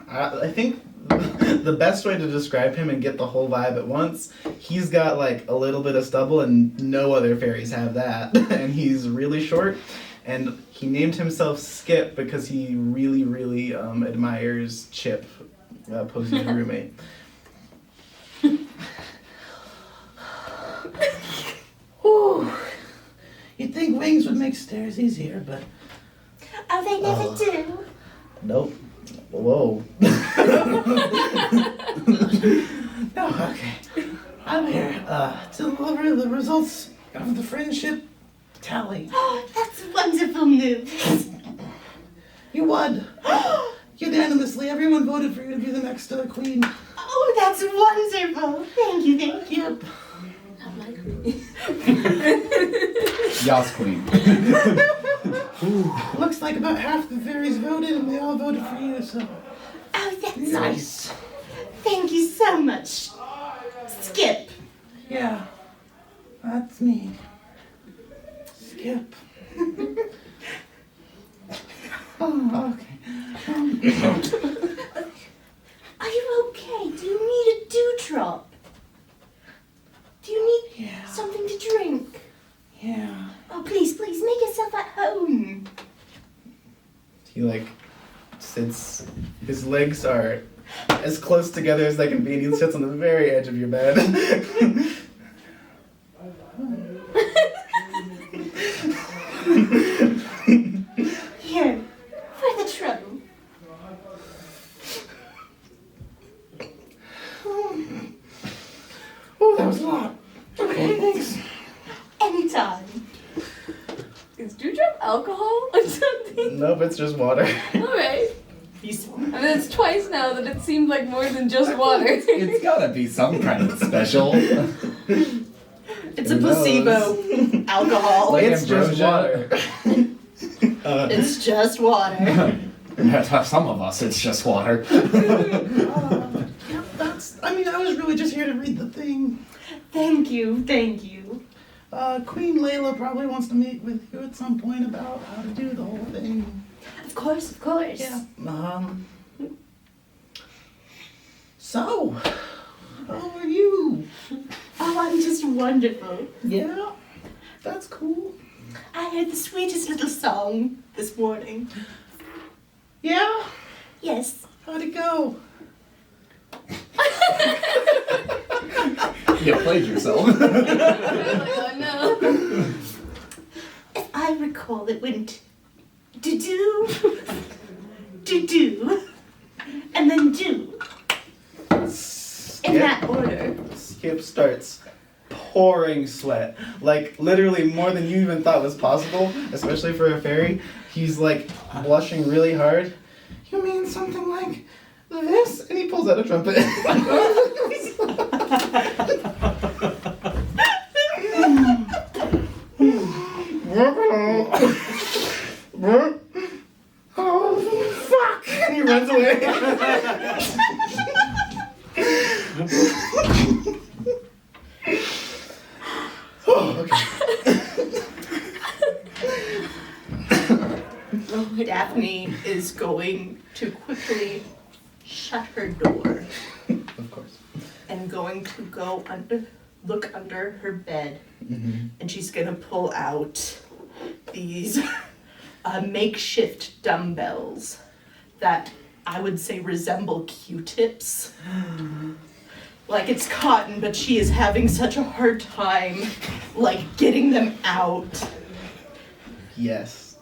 I think the best way to describe him and get the whole vibe at once, he's got like a little bit of stubble and no other fairies have that. And he's really short. And he named himself Skip because he really, really admires Chip, Posy's roommate. Whew. You'd think wings would make stairs easier, but Oh, they never do. Nope. Whoa. no, okay. I'm here to deliver the results of the friendship tally. Oh, that's wonderful news. You won. Unanimously, everyone voted for you to be the next queen. Oh, that's wonderful. Thank you, thank you. Yep. Not like me. Yas queen. Looks like about half the fairies voted, and they all voted for you, so. Oh, that's Nice. Thank you so much, Skip. Yeah. That's me. Skip. Oh, okay. Are you okay? Do you need a dewdrop? Do you need Yeah. something to drink? Yeah. Oh, please, please, make yourself at home. He like sits, his legs are as close together as they can be, and he sits on the very edge of your bed. Here, for the trouble. Oh, that was a lot. Okay, thanks. Anytime. Is dewdrop alcohol or something? Nope, it's just water. Alright. I mean, it's twice now that it seemed like more than just water. It's gotta be some kind of special. It's a Who knows? placebo alcohol. Like It's just ambrosia. water. It's just water. Some of us, it's just water. Yeah, I was really just here to read the thing. Thank you, thank you. Queen Layla probably wants to meet with you at some point about how to do the whole thing. Of course, of course. Yeah. So, how are you? Oh, I'm just wonderful. Yeah, that's cool. I heard the sweetest little song this morning. Yeah, Yes. how'd it go? You played yourself. Oh no. If I recall, it went do-do, do-do, and then do. In that order. Skip starts pouring sweat. Like, literally more than you even thought was possible, especially for a fairy. He's, like, blushing really hard. You mean something like this? And he pulls out a trumpet. Oh, fuck! And he runs away. Daphne is going to quickly shut her door Of course. and going to go look under her bed, Mm-hmm. and she's gonna pull out these makeshift dumbbells that I would say resemble Q-tips. Like it's cotton, but she is having such a hard time, like, getting them out. Yes.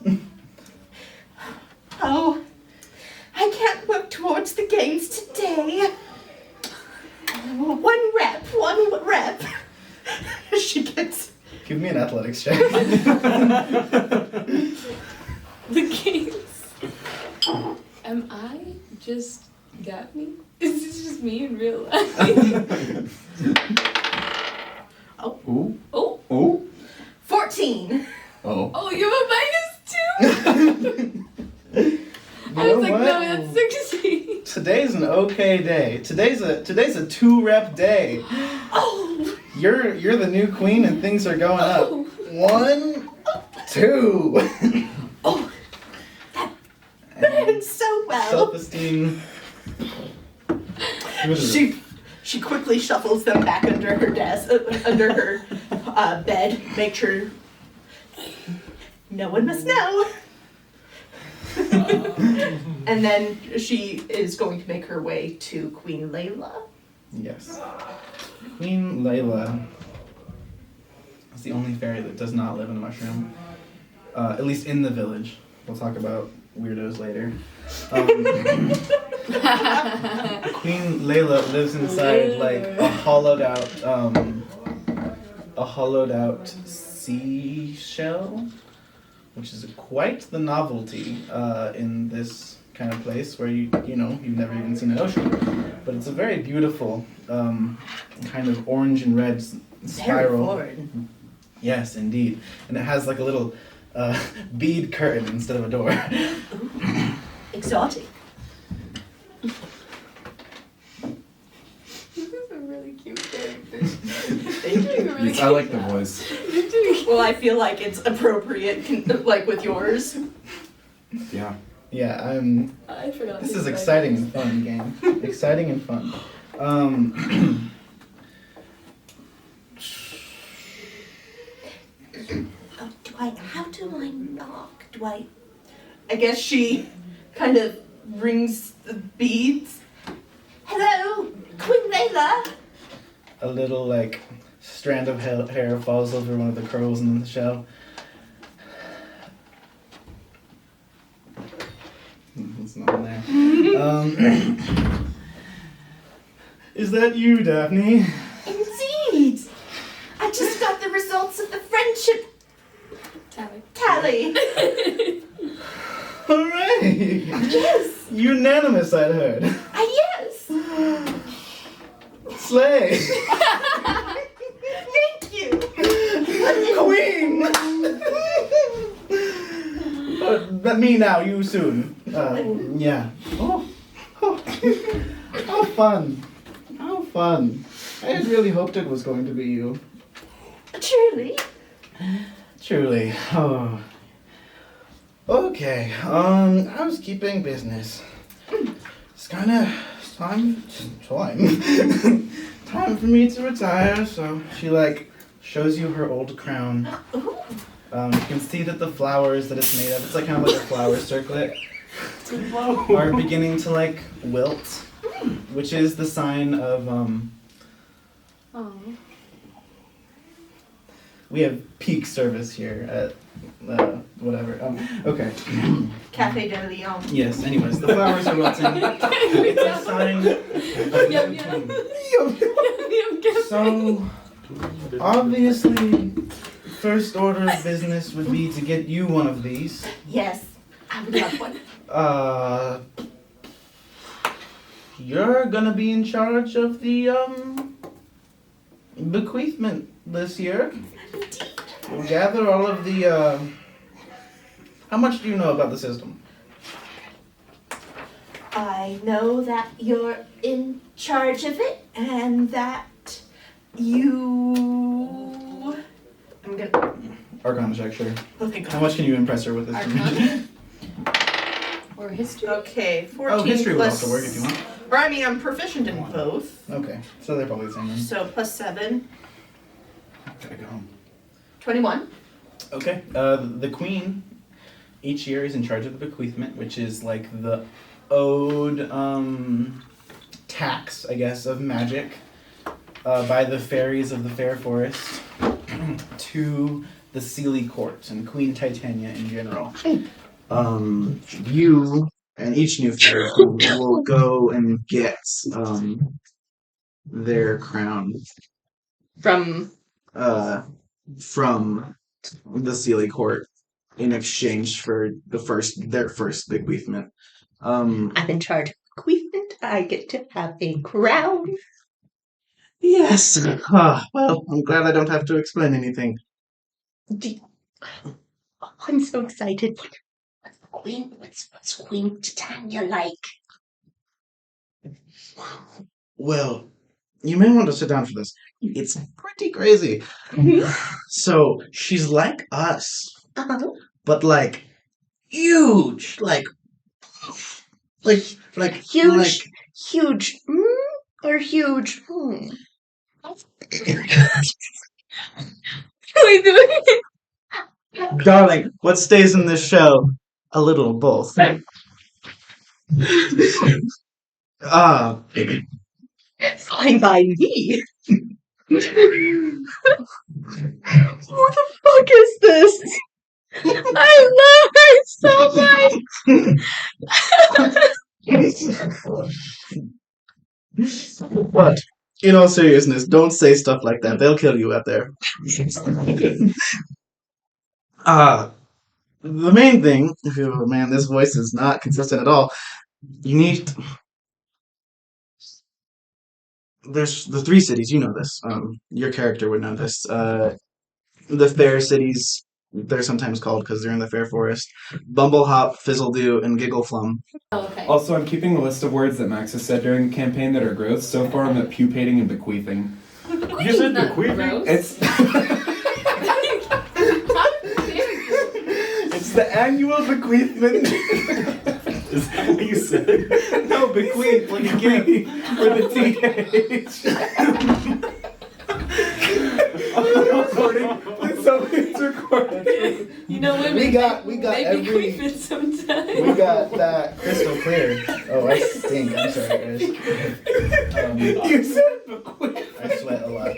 Oh, I can't work towards the gains today. One rep. She gets Give me an athletics check. The games. Am I just Daphne? Is this just me in real life? Ooh. Oh, Ooh. 14. Oh. oh, you have a -2? I was like, no, that's 16. Today's an okay day. Today's a 2-rep day. Oh, You're the new queen and things are going up. 1, 2. oh, that burns so well. Self-esteem. She quickly shuffles them back under her desk, under her bed. Make sure no one must know. And then she is going to make her way to Queen Layla. Yes. Queen Layla is the only fairy that does not live in a mushroom. At least in the village. We'll talk about weirdos later. Queen Layla lives inside like a hollowed out seashell, which is quite the novelty in this kind of place where you've never even seen an ocean. But it's a very beautiful kind of orange and red spiral. Very foreign. Yes, indeed. And it has like a little bead curtain instead of a door. Exotic. This is a really cute character. Thank you. Really I like the voice. Well, I feel like it's appropriate, like with yours. Yeah. Yeah, I forgot. this his is name. exciting and fun game. Exciting and fun. How do I knock? I guess she kind of rings the beads. Hello, Queen Layla. A little like strand of hair falls over one of the curls in the shell. It's not in there. Is that you, Daphne? Indeed. I just got the results of the friendship tally. Hooray! Yes. Unanimous, I'd heard. Yes. Slay! Thank you. Queen! But me now, you soon. Yeah. Oh. How fun. How fun. I had really hoped it was going to be you. Truly. Truly. Oh. Okay. Housekeeping business. It's kind of time for me to retire. So she shows you her old crown. Ooh. You can see that the flowers that it's made of, it's kind of like a flower circlet, are beginning to wilt, which is the sign of Oh. we have peak service here at whatever. Okay. Cafe de Leon. Yes. Anyways, the flowers are wilting. It's a sign. Yum, yum. So obviously, first order of business would be to get you one of these. Yes, I would love one. You're gonna be in charge of the bequeathment this year. We'll gather all of the how much do you know about the system? I know that you're in charge of it and that you... I'm gonna... Arcana check, sure. Oh, thank How God. much can you impress her with this? Arcana? Or history? Okay, 14 Oh, history would plus... also work if you want. Or I mean, I'm proficient in both. Okay, so they're probably the same then. So plus 7, Gotta go home. 21. Okay, the queen each year is in charge of the bequeathment, which is like the owed tax, I guess, of magic by the fairies of the Fair Forest to the Seelie court and Queen Titania in general. You and each new fairy will go and get their crown From... from the Seelie court in exchange for their first bequeathment. I'm in charge of bequeathment. I get to have a crown. Yes. Well, I'm glad I don't have to explain anything. I'm so excited. What's Queen Titania like? Well, you may want to sit down for this. It's pretty crazy. So, she's like us, Uh-huh. but like huge. Like, Huge, huge, or huge, darling, what stays in this show? A little of both. Ah, Fine by me. Who the fuck is this? I love her so much. but in all seriousness, don't say stuff like that. They'll kill you out there. Ah, the main thing, oh man, this voice is not consistent at all. You need. There's the three cities, you know this. Your character would know this. The fair cities, they're sometimes called because they're in the fair forest. Bumblehop, Fizzledew, and Giggleflum. Oh, okay. Also, I'm keeping a list of words that Max has said during the campaign that are gross. So far, I'm at pupating and bequeathing. You said Not bequeathing? gross. It's it's the annual bequeathment. Is that what you said? No, bequeath, like a gift for the TH. Please tell me it's recorded. You know, women We got they every. bequeath it sometimes. We got that crystal clear. Oh, I stink. I'm sorry, guys. You said bequeath. I sweat a lot.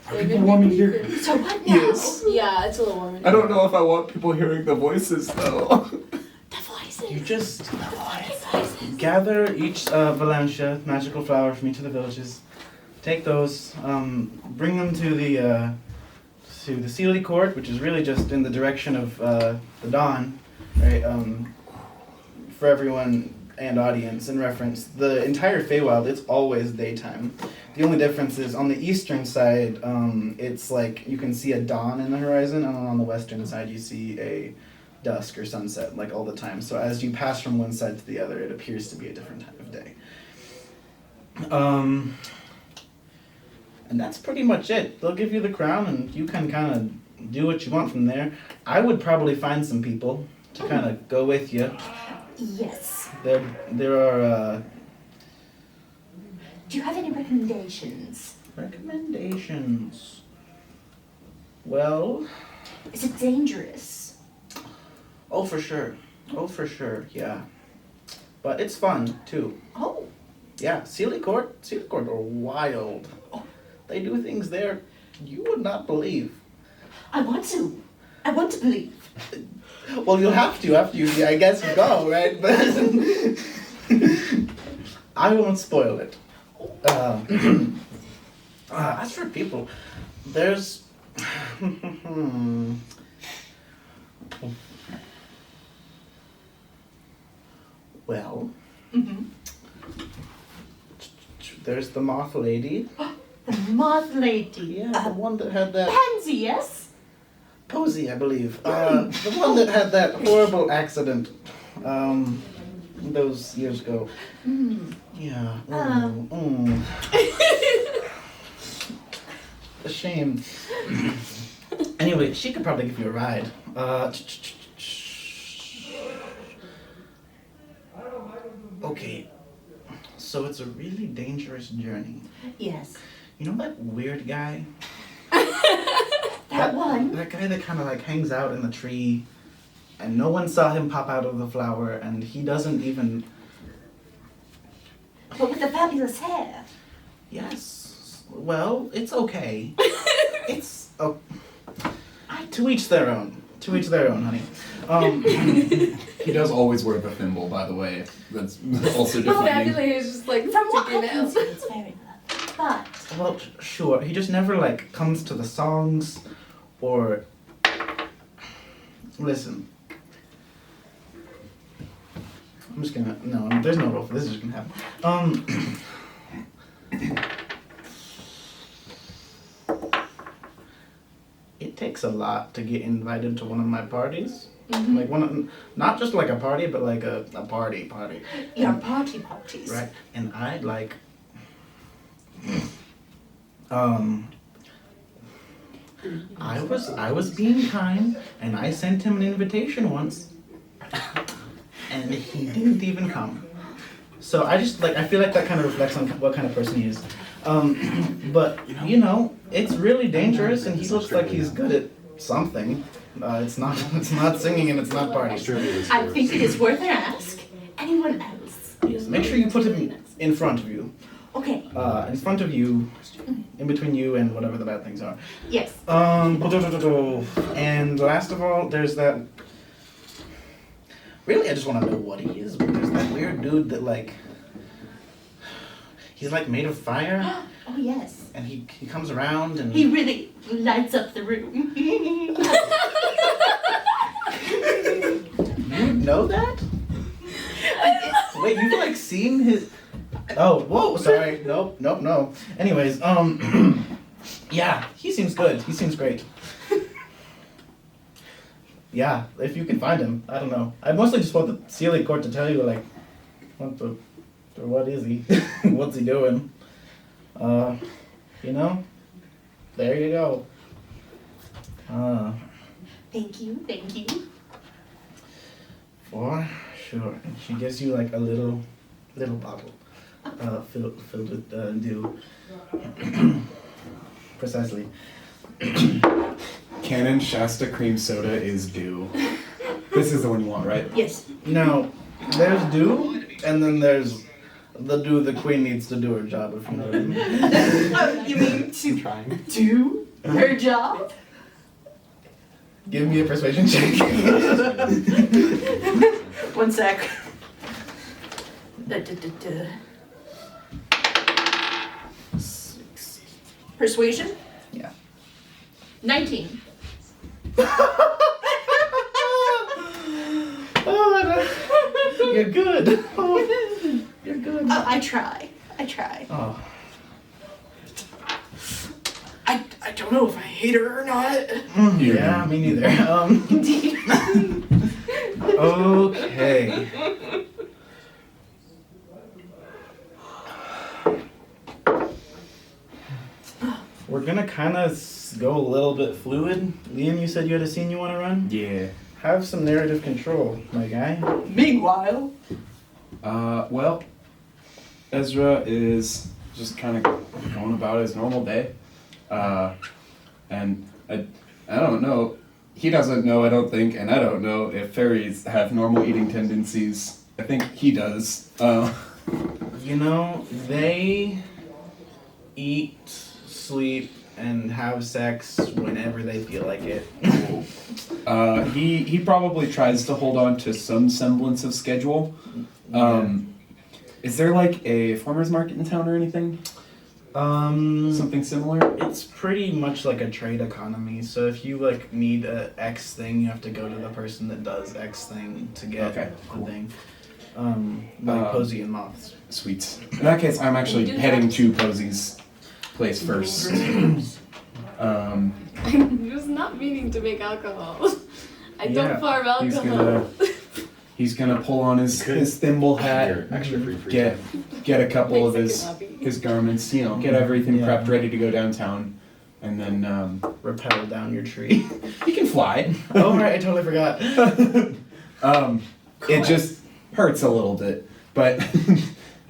Are people warm in here? So what now? Yes. Yeah, it's a little warm. I don't know if I want people hearing the voices though. The voices. You just gather each Valencia magical flower from each of the villages. Take those, bring them to the Seelie court, which is really just in the direction of the dawn, right? For everyone and audience in reference, the entire Feywild, it's always daytime. The only difference is on the eastern side, it's like you can see a dawn in the horizon, and on the western side you see a dusk or sunset, like all the time. So as you pass from one side to the other, it appears to be a different time of day. And that's pretty much it. They'll give you the crown, and you can kind of do what you want from there. I would probably find some people to kind of go with you. Yes. There are Do you have any recommendations? recommendations. Well, Is it dangerous? oh for sure, yeah. But it's fun too. Oh. Yeah, Seelie Court are wild. They do things there you would not believe. I want to believe. Well, you'll have to after you, I guess, you go, right? But I won't spoil it. As for people, there's... Well, Mm-hmm. there's the Moth Lady. The moth lady. Yeah, the one that had that... Pansy, yes? Posy, I believe. The one that had that horrible accident those years ago. Yeah. A shame. Anyway, she could probably give you a ride. Okay. So it's a really dangerous journey. Yes. You know that weird guy? That one? That guy that kind of like hangs out in the tree, and no one saw him pop out of the flower, and he doesn't even... But with the fabulous hair. Yes. Well, it's okay. It's... Oh, to each their own. To each their own, honey. He does always wear the thimble, by the way. That's also Oh, defining. fabulous is just like From what I sticking can out. see, it's very lovely. But Well, sure. He just never like comes to the songs, or... Listen. I'm just gonna... No, there's no roll for this. Is just gonna happen. It it takes a lot to get invited to one of my parties. Mhm. Like not just like a party, but like a party. Yeah, parties. Right. And I'd like I was being kind and I sent him an invitation once and he didn't even come. So I just I feel like that kind of reflects on what kind of person he is. But it's really dangerous and he looks like he's good at something. It's not singing and it's not party. I think it is worth an ask. Anyone else? Yes, make sure you put him in front of you. Okay. In front of you, in between you and whatever the bad things are. Yes. And last of all, there's that. Really, I just want to know what he is. But there's that weird dude that he's made of fire. Oh yes. And he comes around and He really lights up the room. You know that? Wait, you've seen his. Oh, whoa, sorry. Nope, no. Anyways, yeah, he seems good. He seems great. Yeah, if you can find him, I don't know. I mostly just want the Seelie court to tell you, what is he? What's he doing? There you go. Thank you. For sure. And she gives you a little bottle. Filled with dew. Precisely. Canon Shasta cream soda is dew. This is the one you want, right? Yes. Now, there's dew, and then there's the dew the queen needs to do her job, if you know what I mean. Oh, you mean to do her job? Give me a persuasion check. 1 sec. Persuasion? Yeah. 19. You're good. You're good. I try. Oh. I don't know if I hate her or not. Yeah, me neither. Indeed. Okay. We're gonna kind of go a little bit fluid. Liam, you said you had a scene you want to run? Yeah. Have some narrative control, my guy. Meanwhile. Well, Ezra is just kind of going about his normal day. And I don't know. He doesn't know, I don't think, and I don't know if fairies have normal eating tendencies. I think he does. They eat, sleep, and have sex whenever they feel like it. He probably tries to hold on to some semblance of schedule. Is there a farmer's market in town or anything? Something similar? It's pretty much like a trade economy. So if you need a X thing, you have to go to the person that does X thing to get the thing. Posy and Moths. Sweet. In that case, I'm actually heading to Posy's place first. I'm just not meaning to make alcohol. I don't farm alcohol. He's gonna pull on his thimble hat, get a couple of his garments, get everything prepped, ready to go downtown, and then rappel down your tree. He can fly. Oh right, I totally forgot. It just hurts a little bit, but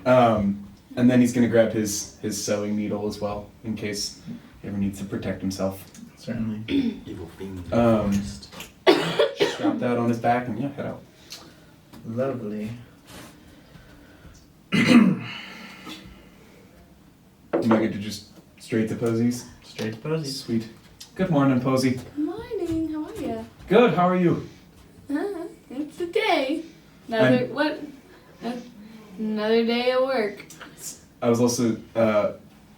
and then he's gonna grab his sewing needle as well in case he ever needs to protect himself. Certainly. Evil fiend. Strap that on his back and head out. Lovely. Am I good to just straight to Posy's? Straight to Posy. Sweet. Good morning, Posy. Good morning, how are ya? Good, how are you? It's a day. Another day at work. I was also,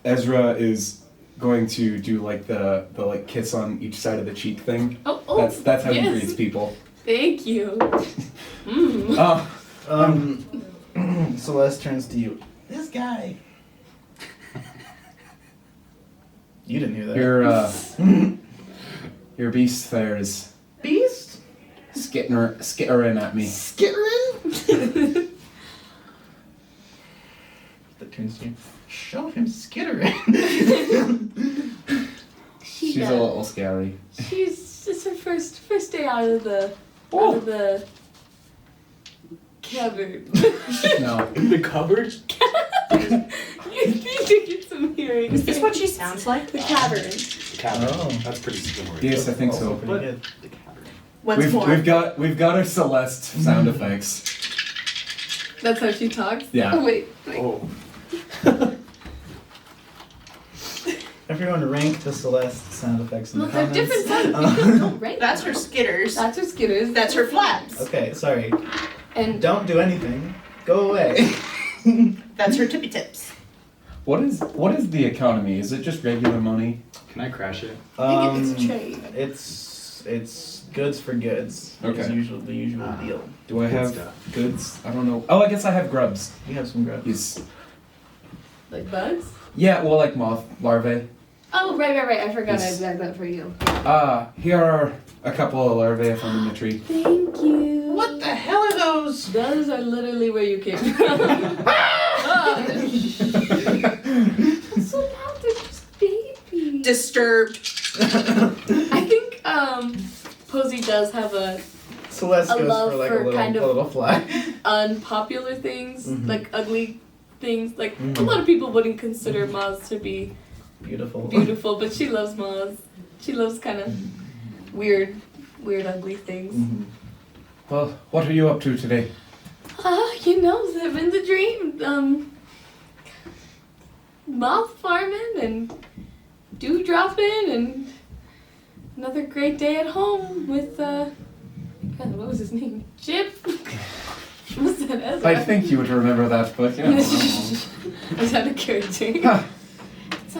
Ezra is going to do the kiss on each side of the cheek thing. Oh, That's how he yes. greets people. Thank you. Celeste turns to you. This guy. You didn't hear that. Your beast there is Beast? skittering at me. Skittering? That turns to you. Show him skittering. She's a little scary. It's her first day out of the cavern. No. The cupboard? You need to get some hearing. Is this what she sounds like? The cavern. The cavern. Oh. That's pretty similar. Yes, I think so. Pretty good. The cavern. Once more. We've got our Celeste sound effects. That's how she talks? Yeah. Oh, wait. Oh. Everyone rank the Celeste sound effects in Look, the they're comments. different sounds. People don't rank That's them. her skitters. That's her skitters. That's her flaps. Okay, sorry. And Don't do anything. Go away. That's her tippy tips. What is the economy? Is it just regular money? Can I crash it? I think it's trade. It's goods for goods. Okay. It's the usual deal. Do I Good have stuff. goods? I don't know. Oh, I guess I have grubs. You have some grubs. Yes. Like bugs? Yeah, well, like moth larvae. Oh, right. I forgot Yes. I did that for you. Here are a couple of larvae I found in the tree. Thank you. What the hell are those? Those are literally where you came from. That's so loud. They're just babies. Disturbed. I think Posey does have a Celeste A goes love for like for a little, kind of- a little fly. unpopular things, Mhm. like ugly things. Like a Mhm. lot of people wouldn't consider moths to be Beautiful. beautiful, but she loves moths. She loves kind of weird, ugly things. Mhm. Well, what are you up to today? Living the dream. Moth farming and dew dropping and another great day at home with God, what was his name? Chip. What's that? Ezra? I think you would remember that, but yeah. I was out of character. Huh. It's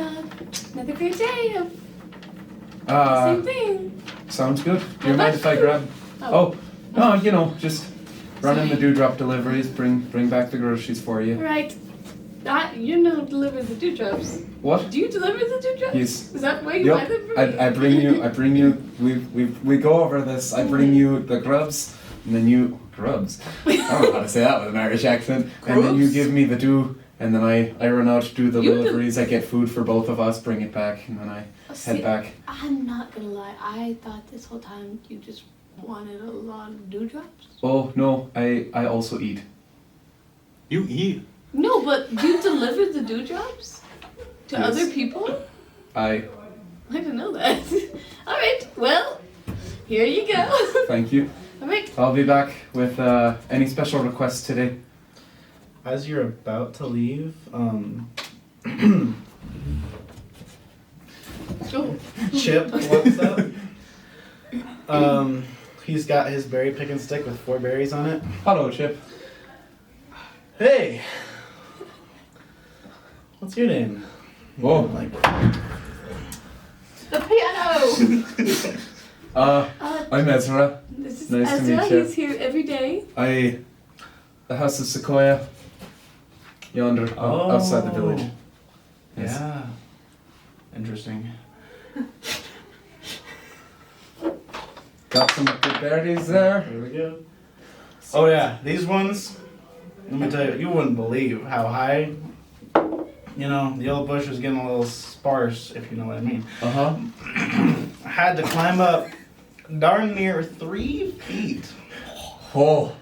another great day of the Uh, same thing. sounds good. Do How you mind about if I you? grab? Oh, no, just running the dewdrop deliveries. Bring back the groceries for you. Right. Deliver the dewdrops. What? Do you deliver the dewdrops? Yes. Is that why you buy Yep. them for me? I bring you. We go over this. I bring you the grubs, and then you grubs. I don't know how to say that with an Irish accent. And then you Grubs? give me the dew, and then I run out, do the You do- deliveries. I get food for both of us, bring it back, and then I head back. I'm not gonna lie. I thought this whole time you just wanted a lot of dewdrops. Oh no, I also eat. You eat. No, but you deliver the dewdrops to Yes. other people? I I didn't know that. All right. Well, here you go. thank you. All right. I'll be back with any special requests today. As you're about to leave, Oh. Chip walks up. He's got his berry picking stick with 4 berries on it. Hello, Chip. Hey! What's your name? Whoa. Like, The piano. I'm Ezra. This is Nice to Ezra. meet you. He's here every day. The House of Sequoia. Yonder, outside the village. Yes. Yeah. Interesting. Got some good berries there. Here we go. Oh yeah, these ones, let me tell you, you wouldn't believe how high, the yellow bush was getting a little sparse, if you know what I mean. Uh-huh. I had to climb up darn near 3 feet. Oh.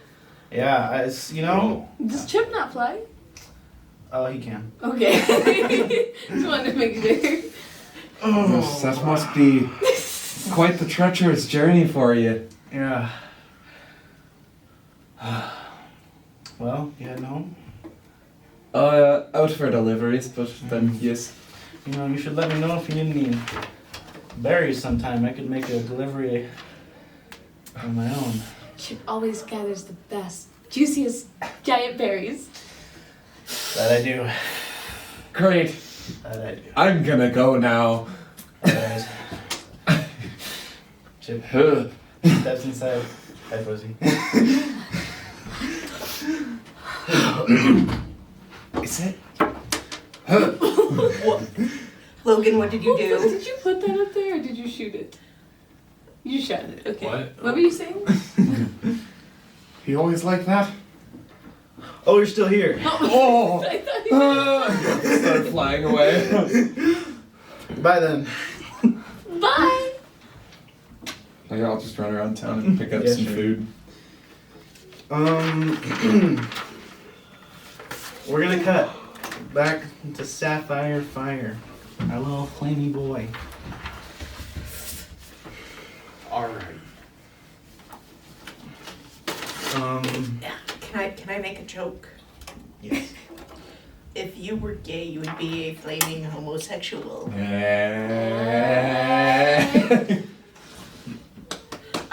Yeah, Does Chip not fly? Oh, he can. Okay. Just wanted to make sure. Yes, that must be quite the treacherous journey for you. Yeah. Well, you heading home? Out for deliveries, but then, yes. You should let me know if you need any berries sometime. I could make a delivery on my own. Chip always gathers the best, juiciest giant berries. That I do. Great. That I do. I'm gonna go now. Alright. Chip Huh. steps inside. Hi, Fuzzy. Is it? Logan, what did you do? Did you put that up there or did you shoot it? You shut it. Okay. What? Were you saying? He always like that? Oh, you're still here. Oh! I thought you Start flying away. Bye then. Bye. Like, I'll just run around town and pick up Yeah, some sure. food. We're gonna cut back to Sapphire Fire, our little flamey boy. Alright. Can I make a joke? Yes. If you were gay, you would be a flaming homosexual.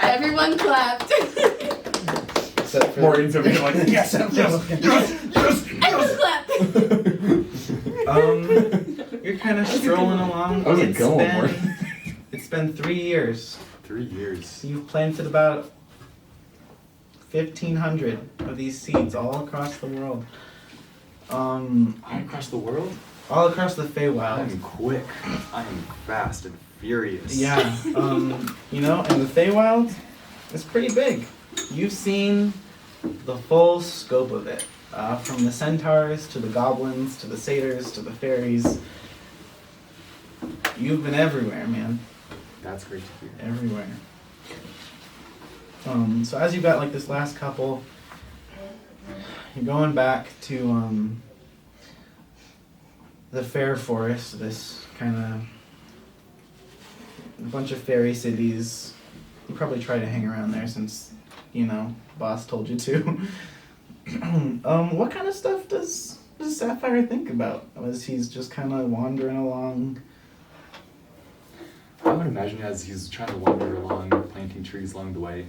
Everyone clapped. Except for Morgan's over here like, yes, Everyone clapped. you're kind of strolling along. How's it going, Morgan? It's been 3 years. 3 years. You've planted about 1,500 of these seeds all across the world. All across the world? All across the I Feywild. am quick. I am fast and furious. Yeah, you know, and the Feywild is pretty big. You've seen the full scope of it. From the centaurs to the goblins to the satyrs to the fairies. You've been everywhere, man. That's great to hear. Everywhere. So as you've got like this last couple, you're going back to the Fair Forest, this kind of a bunch of fairy cities. You probably try to hang around there since, you know, boss told you to. What kind of stuff does Sapphire think about as he's just kind of wandering along? I would imagine as he's trying to wander along, planting trees along the way.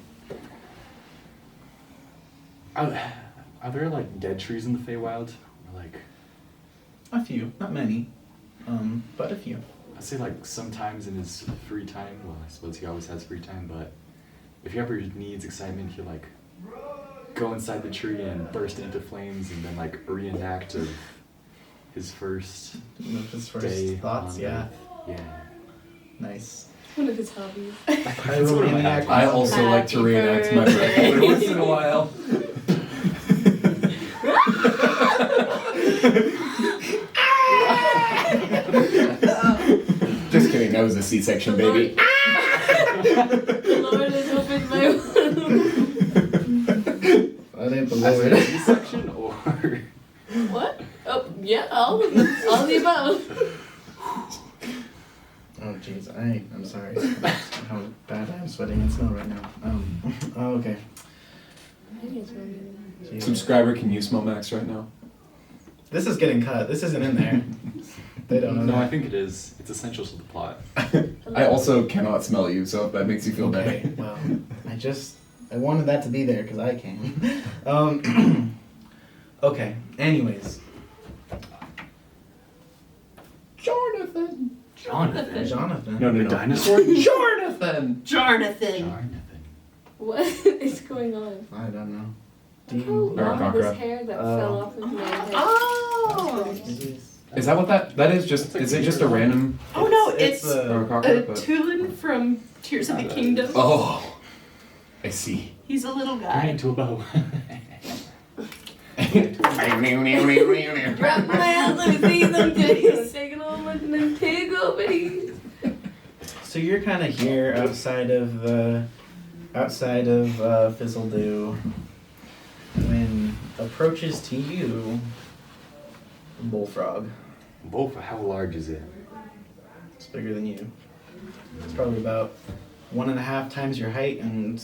Are there like dead trees in the Feywild? Or like, A few, not many, but a few. I'd say like sometimes in his free time, well I suppose he always has free time, but if he ever needs excitement, he'll like go inside the tree and burst into flames and then like reenact of his first His first day thoughts, on yeah. Earth. Yeah. Nice. One of his hobbies. I will reenact. I also like to reenact my birthday every once in a while. Just kidding, that was a C-section, baby. Lord has opened my womb. That ain't the As Lord. a C-section or What? Oh, yeah, all of them. All the above. Oh jeez, I'm sorry. How bad I'm sweating in snow right now. Oh, okay. Jeez. Subscriber, can you smell Max right now? This is getting cut. This isn't in there. They don't know no, that. I think it is. It's essential to the plot. I also cannot smell you, so if that makes you feel Okay, better. well, I wanted that to be there because I can. Okay, anyways. Jonathan! Jonathan. Jonathan. No, The no. dinosaur? Jonathan! Jonathan. Jonathan. What is going on? I don't know. Look how Demon. long was hair that fell off of my head. Oh! Is that what that is? Just is it just a random Oh no, it's Aarakocra? But- Tulin from Tears of the Kingdom. Oh, I see. He's a little Turn guy. into a bow. Wrap my hands, let me see them titties. Taking all my them tickle bitties. So you're kind of here outside of Fizzledew when approaches to you a bullfrog. Both, how large is it? It's bigger than you. It's probably about 1.5 times your height and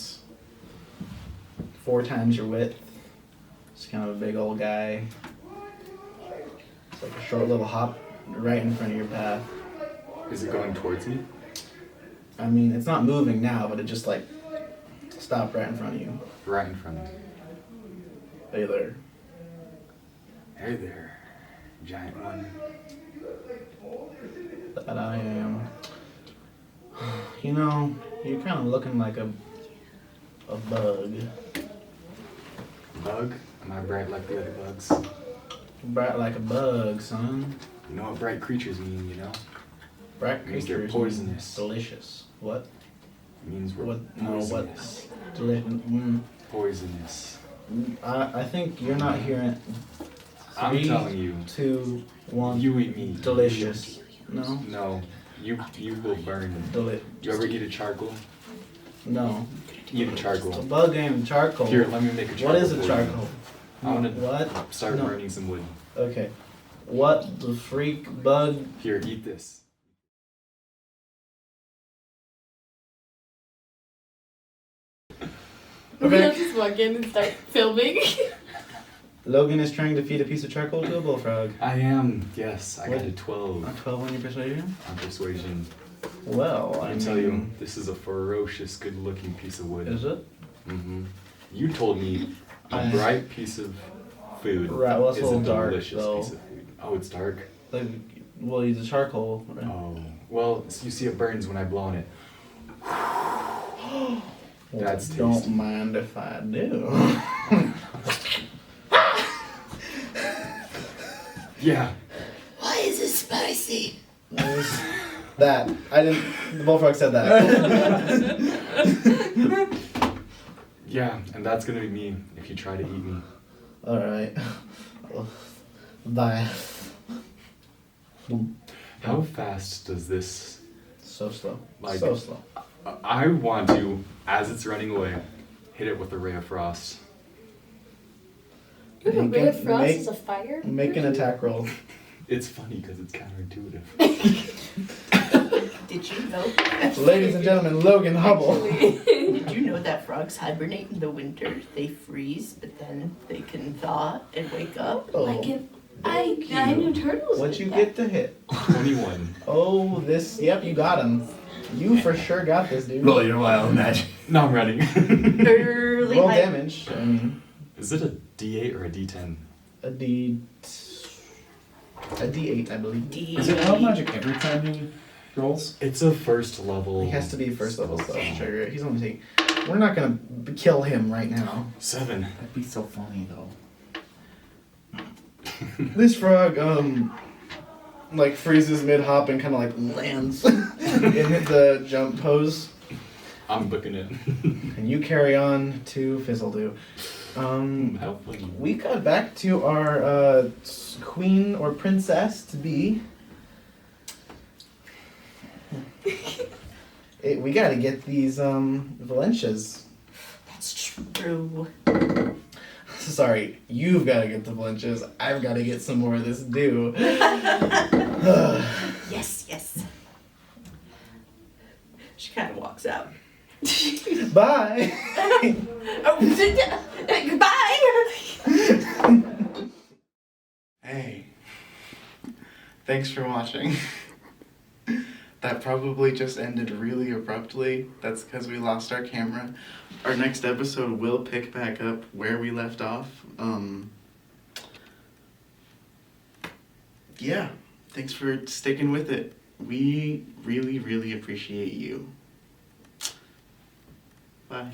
4 times your width. It's kind of a big old guy. It's like a short little hop right in front of your path. Is it going towards me? I mean, it's not moving now, but it just like stopped right in front of you. Right in front of me. Hey there. Hey there, giant one. That I am. You know, you're kind of looking like a bug. Bug? Am I bright like the other bugs? Bright like a bug, son. You know what bright creatures mean, you know? Bright Means they're creatures. poisonous. Delicious. What? means we're What? No, poisonous. Poisonous. I think you're not hearing. I'm 3, telling you. 2, 1. You eat me. Delicious. No. No. You will burn. You ever eat a charcoal? No. Eat a charcoal. A bug and charcoal. Here, let me make a charcoal. What is a for you. charcoal? I wanna What? start No. burning some wood. Okay. What the freak bug? Here, eat this. Okay. I'll just walk in and start filming. Logan is trying to feed a piece of charcoal to a bullfrog. I am. Yes, I got a A 12 12 on your persuasion? on persuasion. Well, I tell you, this is a ferocious, good-looking piece of wood. Is it? Mm-hmm. You told me a I- bright piece of food Right, well, it's is a a little dark, delicious though. piece of food. Oh, it's dark? Like, well, use a charcoal. Right? Oh. Well, you see it burns when I blow on it. That's tasty. Don't mind if I do. Yeah. Why is it spicy? That. I didn't. The bullfrog said that. Yeah, and that's gonna be me if you try to eat me. Alright. Bye. How fast does this... So slow. Like- So slow. I want to, as it's running away, hit it with a ray of frost. You have a Make ray it- of frost make- as a fire? Make an attack roll. It's funny because it's counterintuitive. Did you know? Ladies and gentlemen, Logan Hubbell. Did you know that frogs hibernate in the winter? They freeze, but then they can thaw and wake up. I knew turtles. What'd did you that. get to hit? 21. Oh, this. Yep, you got him. You for sure got this, dude. Roll your wild magic. No, I'm running. Early Roll hi- damage. I mean, Is it a D8 or a D10? a D8, I believe. Is it wild magic every time he rolls? It's a first level. He has to be first level spell to trigger it. He's only taking. We're not gonna kill him right now. 7. That'd be so funny though. This frog, like freezes mid hop and kind of like lands in the jump pose, I'm booking it. and you carry on to Fizzledew. How funny. We got back to our queen or princess to be. We gotta get these Valencias. That's true. Sorry, you've gotta get the Valencias. I've gotta get some more of this dew. Yes, yes. She kind of walks out. Bye. Oh, goodbye. Hey, thanks for watching. That probably just ended really abruptly. That's because we lost our camera. Our next episode will pick back up where we left off. Yeah, thanks for sticking with it. We really, really appreciate you. Bye.